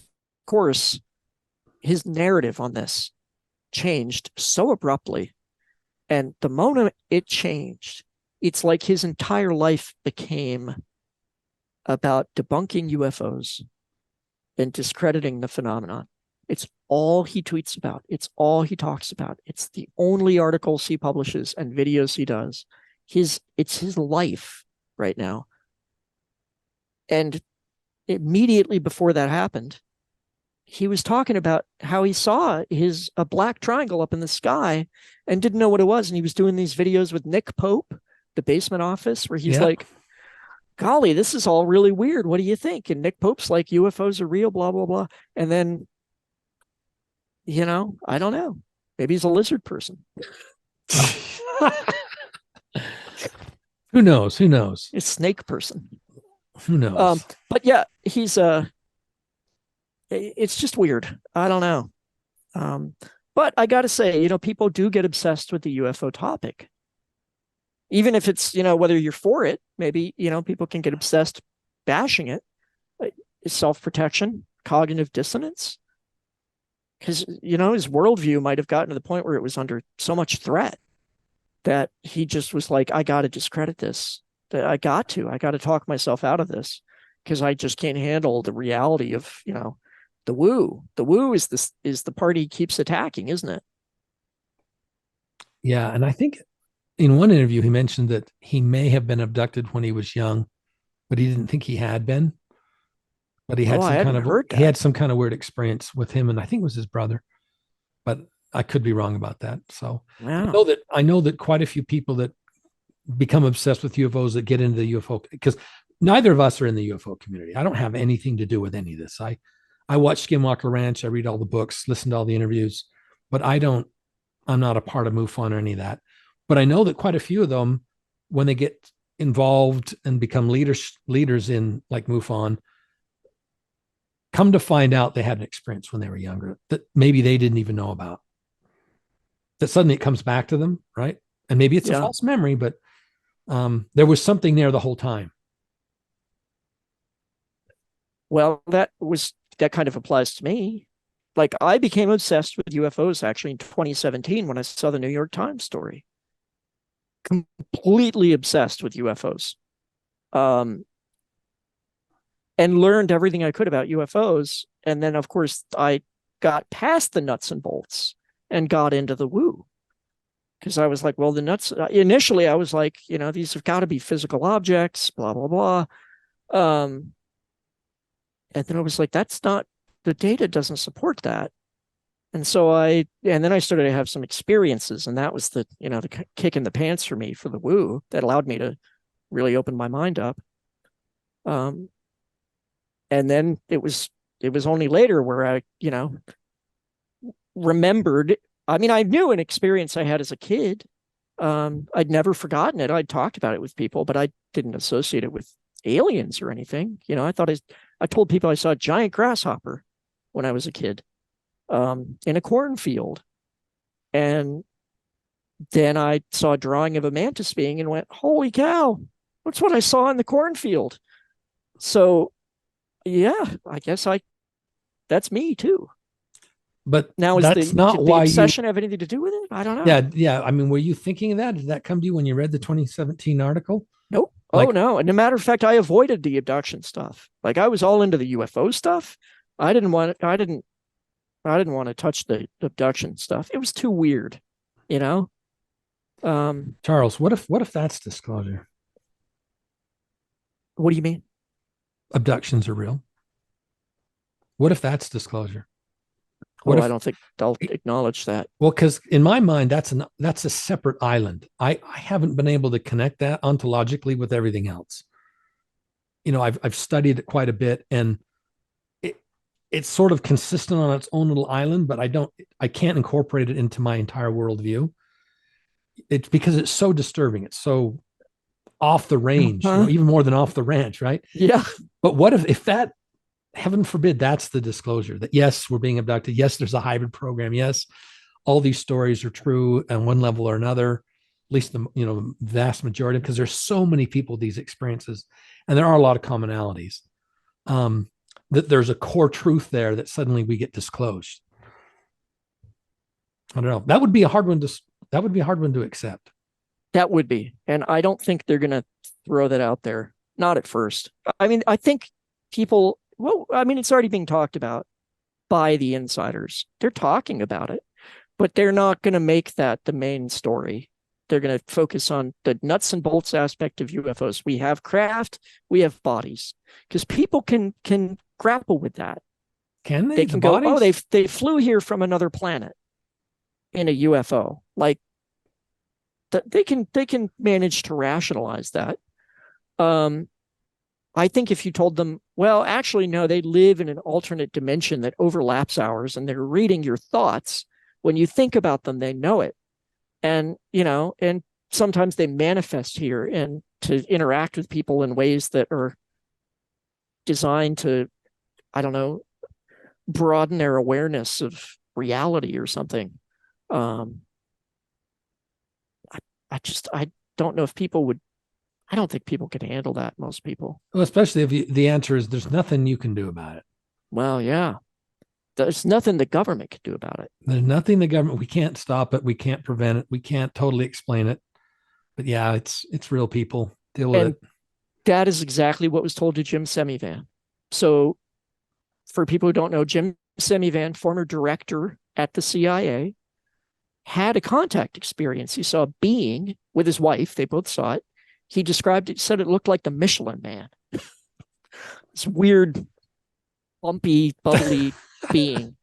[SPEAKER 2] narrative on this changed so abruptly. And the moment it changed, it's like his entire life became about debunking UFOs and discrediting the phenomenon. It's all he tweets about. It's all he talks about. It's the only articles he publishes and videos he does. It's his life right now. And immediately before that happened, he was talking about how he saw a black triangle up in the sky and didn't know what it was. And he was doing these videos with Nick Pope, the Basement Office, where he's like, golly, this is all really weird. What do you think? And Nick Pope's like, UFOs are real, blah, blah, blah. And then, I don't know. Maybe he's a lizard person.
[SPEAKER 1] Who knows? Who knows?
[SPEAKER 2] It's snake person.
[SPEAKER 1] Who knows?
[SPEAKER 2] But yeah, it's just weird. I don't know. But I got to say, people do get obsessed with the UFO topic. Even if it's, whether you're for it, maybe, people can get obsessed bashing it. Self-protection, cognitive dissonance. Because, his worldview might have gotten to the point where it was under so much threat that he just was like, I got to discredit this. I got to talk myself out of this because I just can't handle the reality of, the woo. The woo is the party he keeps attacking, isn't it?
[SPEAKER 1] Yeah. And I think in one interview, he mentioned that he may have been abducted when he was young, but he didn't think he had been. But he had he had some kind of weird experience with him, and I think it was his brother. But I could be wrong about that. So
[SPEAKER 2] wow.
[SPEAKER 1] I know that quite a few people that become obsessed with UFOs that get into the UFO, because neither of us are in the UFO community. I don't have anything to do with any of this. I watch Skinwalker Ranch. I read all the books, listen to all the interviews, but I'm not a part of MUFON or any of that. But I know that quite a few of them, when they get involved and become leaders in like MUFON, come to find out they had an experience when they were younger that maybe they didn't even know about. That suddenly it comes back to them, right? And maybe it's a false memory, but there was something there the whole time.
[SPEAKER 2] Well, that kind of applies to me. Like I became obsessed with UFOs actually in 2017 when I saw the New York Times story. Completely obsessed with UFOs. And learned everything I could about UFOs. And then, of course, I got past the nuts and bolts and got into the woo. Because I was like, well, initially I was like, these have got to be physical objects, blah, blah, blah. And then I was like, the data doesn't support that. And then I started to have some experiences, and that was the kick in the pants for me for the woo that allowed me to really open my mind up. And then it was only later where I, remembered. I mean, I knew an experience I had as a kid. I'd never forgotten it. I'd talked about it with people, but I didn't associate it with aliens or anything. I told people I saw a giant grasshopper when I was a kid in a cornfield. And then I saw a drawing of a mantis being and went, holy cow, that's what I saw in the cornfield. So yeah, I guess that's me too.
[SPEAKER 1] But
[SPEAKER 2] now
[SPEAKER 1] that's not why
[SPEAKER 2] the obsession have anything to do with it? I don't know.
[SPEAKER 1] Yeah. I mean, were you thinking of that? Did that come to you when you read the 2017 article?
[SPEAKER 2] Nope. Oh no. And a matter of fact, I avoided the abduction stuff. Like I was all into the UFO stuff. I didn't want to touch the abduction stuff. It was too weird,
[SPEAKER 1] Charles, what if that's disclosure?
[SPEAKER 2] What do you mean?
[SPEAKER 1] Abductions are real. What if that's disclosure?
[SPEAKER 2] I don't think they'll acknowledge that.
[SPEAKER 1] Well, because in my mind, that's a separate island. I haven't been able to connect that ontologically with everything else. I've studied it quite a bit, and it's sort of consistent on its own little island, but I can't incorporate it into my entire worldview. It's because it's so disturbing. It's so off the range, even more than off the ranch, right?
[SPEAKER 2] Yeah.
[SPEAKER 1] But what if that, heaven forbid, that's the disclosure that yes, we're being abducted. Yes, there's a hybrid program. Yes, all these stories are true on one level or another, at least the vast majority, because there's so many people with these experiences, and there are a lot of commonalities. That there's a core truth there that suddenly we get disclosed. I don't know. That would be a hard one to accept.
[SPEAKER 2] That would be. And I don't think they're going to throw that out there. Not at first. I mean, I think people, it's already being talked about, by the insiders. They're talking about it, but they're not going to make that the main story. They're going to focus on the nuts and bolts aspect of UFOs. We have craft, we have bodies, because people can grapple with that.
[SPEAKER 1] Can they?
[SPEAKER 2] They can go, oh, they flew here from another planet in a UFO. Like they can manage to rationalize that. I think if you told them, well, actually, no, they live in an alternate dimension that overlaps ours, and they're reading your thoughts. When you think about them, they know it. And, and sometimes they manifest here and to interact with people in ways that are designed to, I don't know, broaden their awareness of reality or something. I don't know if people would. I don't think people can handle that. Most people.
[SPEAKER 1] Well, especially if the answer is there's nothing you can do about it.
[SPEAKER 2] Well, yeah. There's nothing the government can do about it.
[SPEAKER 1] There's nothing the government, we can't stop it. We can't prevent it. We can't totally explain it. But yeah, it's real, people. Deal with it.
[SPEAKER 2] That is exactly what was told to Jim Semivan. So for people who don't know, Jim Semivan, former director at the CIA, had a contact experience. He saw a being with his wife. They both saw it. He described it, said it looked like the Michelin Man. This weird, bumpy, bubbly being.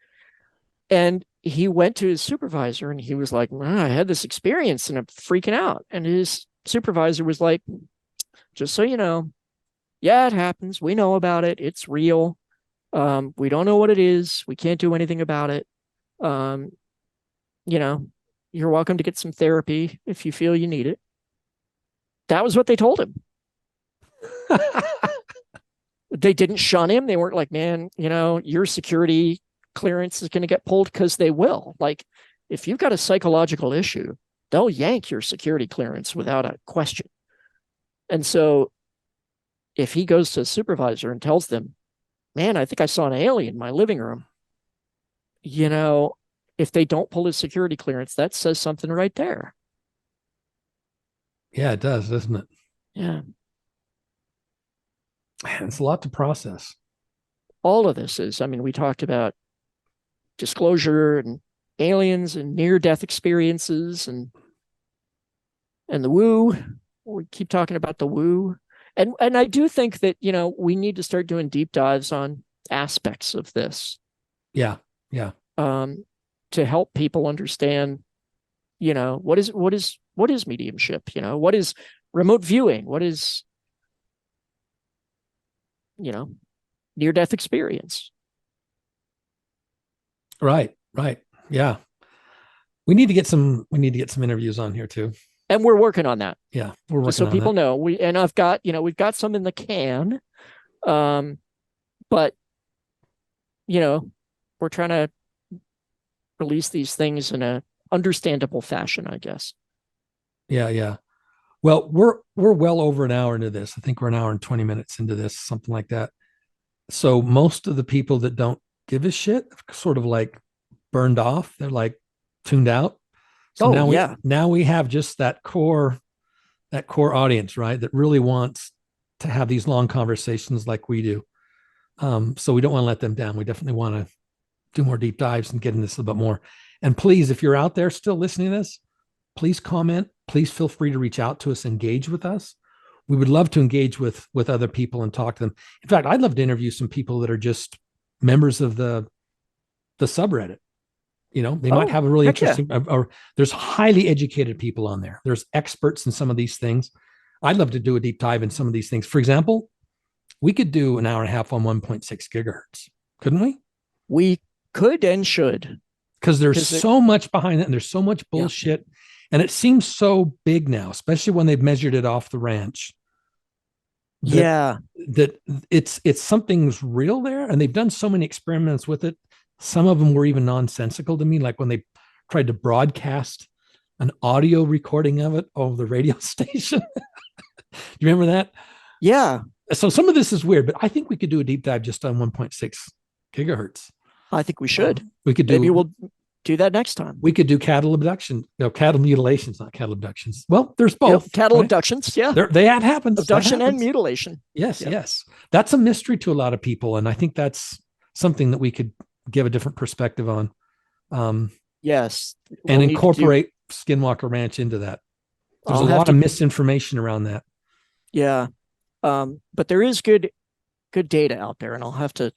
[SPEAKER 2] And he went to his supervisor and he was like, I had this experience and I'm freaking out. And his supervisor was like, just so you know, yeah, it happens. We know about it. It's real. We don't know what it is. We can't do anything about it. You're welcome to get some therapy if you feel you need it. That was what they told him. They didn't shun him. They weren't like, man, your security clearance is going to get pulled, because they will. Like, if you've got a psychological issue, they'll yank your security clearance without a question. And so if he goes to a supervisor and tells them, man, I think I saw an alien in my living room, if they don't pull his security clearance, that says something right there.
[SPEAKER 1] Yeah, it does, doesn't it?
[SPEAKER 2] Yeah.
[SPEAKER 1] Man, it's a lot to process.
[SPEAKER 2] All of this is, we talked about disclosure and aliens and near-death experiences and the woo. We keep talking about the woo. And I do think that, we need to start doing deep dives on aspects of this.
[SPEAKER 1] Yeah. Yeah.
[SPEAKER 2] To help people understand, what is mediumship? What is remote viewing? What is, near-death experience? Right.
[SPEAKER 1] Yeah. We need to get some interviews on here too.
[SPEAKER 2] And we're working on that.
[SPEAKER 1] Yeah. We're working
[SPEAKER 2] so
[SPEAKER 1] on
[SPEAKER 2] people
[SPEAKER 1] that.
[SPEAKER 2] know we've got some in the can. But we're trying to release these things in a understandable fashion, I guess.
[SPEAKER 1] Yeah. Well, we're well over an hour into this. I think we're an hour and 20 minutes into this, something like that. So most of the people that don't give a shit sort of like burned off. They're like tuned out. So now we have just that core audience, right? That really wants to have these long conversations like we do. So we don't want to let them down. We definitely want to do more deep dives and get into this a little bit more. And please, if you're out there still listening to this, please comment. Please feel free to reach out to us, engage with us. We would love to engage with other people and talk to them. In fact, I'd love to interview some people that are just members of the subreddit. They might have a really interesting, or there's highly educated people on there. There's experts in some of these things. I'd love to do a deep dive in some of these things. For example, we could do an hour and a half on 1.6 gigahertz, couldn't we?
[SPEAKER 2] We could and should.
[SPEAKER 1] Because there's so much behind it, and there's so much bullshit. Yeah. And it seems so big now, especially when they've measured it off the ranch. That it's something's real there. And they've done so many experiments with it. Some of them were even nonsensical to me, like when they tried to broadcast an audio recording of it over the radio station. You remember that?
[SPEAKER 2] Yeah.
[SPEAKER 1] So some of this is weird, but I think we could do a deep dive just on 1.6 gigahertz.
[SPEAKER 2] I think we should.
[SPEAKER 1] Maybe
[SPEAKER 2] we'll do that next time.
[SPEAKER 1] We could do cattle abduction. No, cattle mutilations, not cattle abductions. Well, there's both.
[SPEAKER 2] Cattle abductions, yeah.
[SPEAKER 1] That happens.
[SPEAKER 2] Abduction and mutilation.
[SPEAKER 1] Yes. That's a mystery to a lot of people. And I think that's something that we could give a different perspective on,
[SPEAKER 2] Yes,
[SPEAKER 1] and
[SPEAKER 2] we'll need to do.
[SPEAKER 1] incorporate Skinwalker Ranch into that. There's a
[SPEAKER 2] I'll have
[SPEAKER 1] lot of
[SPEAKER 2] to.
[SPEAKER 1] misinformation around that.
[SPEAKER 2] Yeah, but there is good data out there, and I'll have to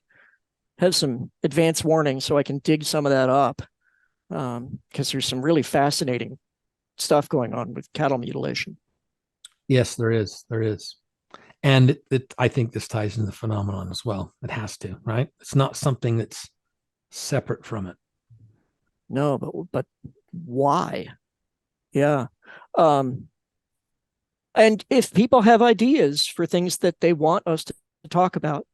[SPEAKER 2] have some advance warning so I can dig some of that up, because there's some really fascinating stuff going on with cattle mutilation.
[SPEAKER 1] Yes, there is. There is. And I think this ties into the phenomenon as well. It has to, right? It's not something that's separate from it.
[SPEAKER 2] No, but why? Yeah. Um, and if people have ideas for things that they want us to talk about,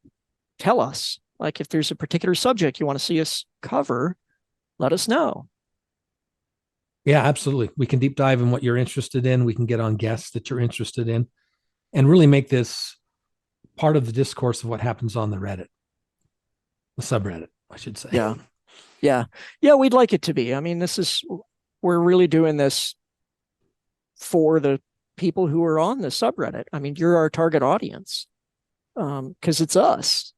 [SPEAKER 2] tell us. Like if there's a particular subject you want to see us cover, let us know.
[SPEAKER 1] Yeah, absolutely. We can deep dive in what you're interested in. We can get on guests that you're interested in and really make this part of the discourse of what happens on the Reddit, the subreddit, I should say.
[SPEAKER 2] Yeah. Yeah. Yeah, we'd like it to be. I mean, we're really doing this for the people who are on the subreddit. I mean, you're our target audience, because it's us,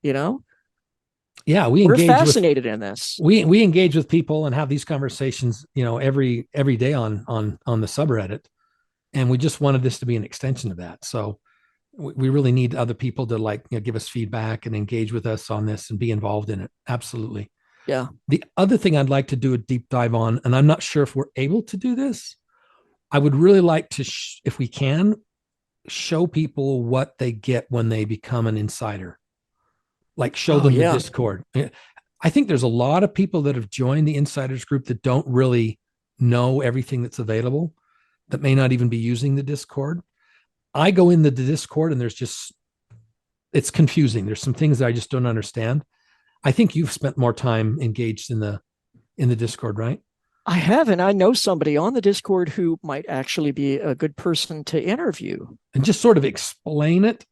[SPEAKER 2] you know?
[SPEAKER 1] Yeah,
[SPEAKER 2] We're fascinated in this.
[SPEAKER 1] We engage with people and have these conversations, every day on the subreddit. And we just wanted this to be an extension of that. So we really need other people to give us feedback and engage with us on this and be involved in it. Absolutely.
[SPEAKER 2] Yeah.
[SPEAKER 1] The other thing I'd like to do a deep dive on, and I'm not sure if we're able to do this, I would really like to, if we can, show people what they get when they become an insider. Like show them the Discord. I think there's a lot of people that have joined the insiders group that don't really know everything that's available, that may not even be using the Discord. I go in the Discord and it's confusing. There's some things that I just don't understand. I think you've spent more time engaged in the Discord, right?
[SPEAKER 2] I have, and I know somebody on the Discord who might actually be a good person to interview.
[SPEAKER 1] And just sort of explain it.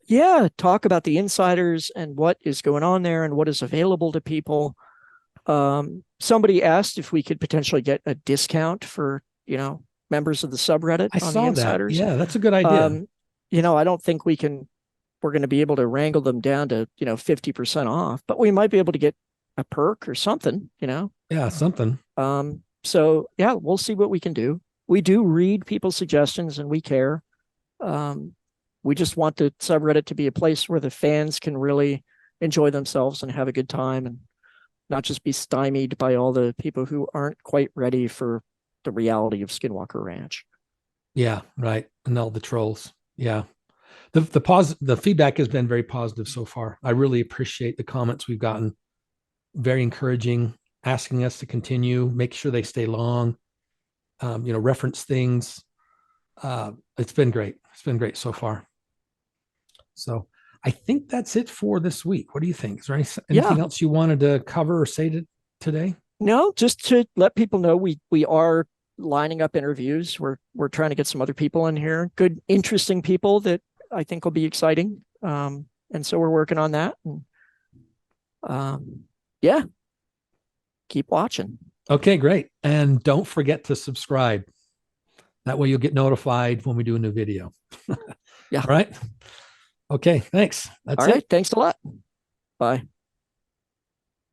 [SPEAKER 2] Yeah, talk about the insiders and what is going on there and what is available to people. Somebody asked if we could potentially get a discount for, members of the subreddit
[SPEAKER 1] I
[SPEAKER 2] on
[SPEAKER 1] saw
[SPEAKER 2] the insiders.
[SPEAKER 1] That. Yeah, that's a good idea.
[SPEAKER 2] I don't think we're going to be able to wrangle them down to, 50% off, but we might be able to get a perk or something,
[SPEAKER 1] Yeah, something.
[SPEAKER 2] So yeah, we'll see what we can do. We do read people's suggestions and we care. We just want the subreddit to be a place where the fans can really enjoy themselves and have a good time and not just be stymied by all the people who aren't quite ready for the reality of Skinwalker Ranch.
[SPEAKER 1] Yeah, right. And all the trolls. Yeah. The feedback has been very positive so far. I really appreciate the comments we've gotten. Very encouraging, asking us to continue, make sure they stay long, reference things. It's been great. It's been great so far. So I think that's it for this week. What do you think? Is there anything else you wanted to cover or say today?
[SPEAKER 2] No, just to let people know we are lining up interviews. We're trying to get some other people in here, good, interesting people that I think will be exciting. And so we're working on that. And, yeah, keep watching.
[SPEAKER 1] Okay, great. And don't forget to subscribe. That way you'll get notified when we do a new video.
[SPEAKER 2] Yeah.
[SPEAKER 1] All right. Okay, thanks. That's it.
[SPEAKER 2] Thanks a lot. Bye.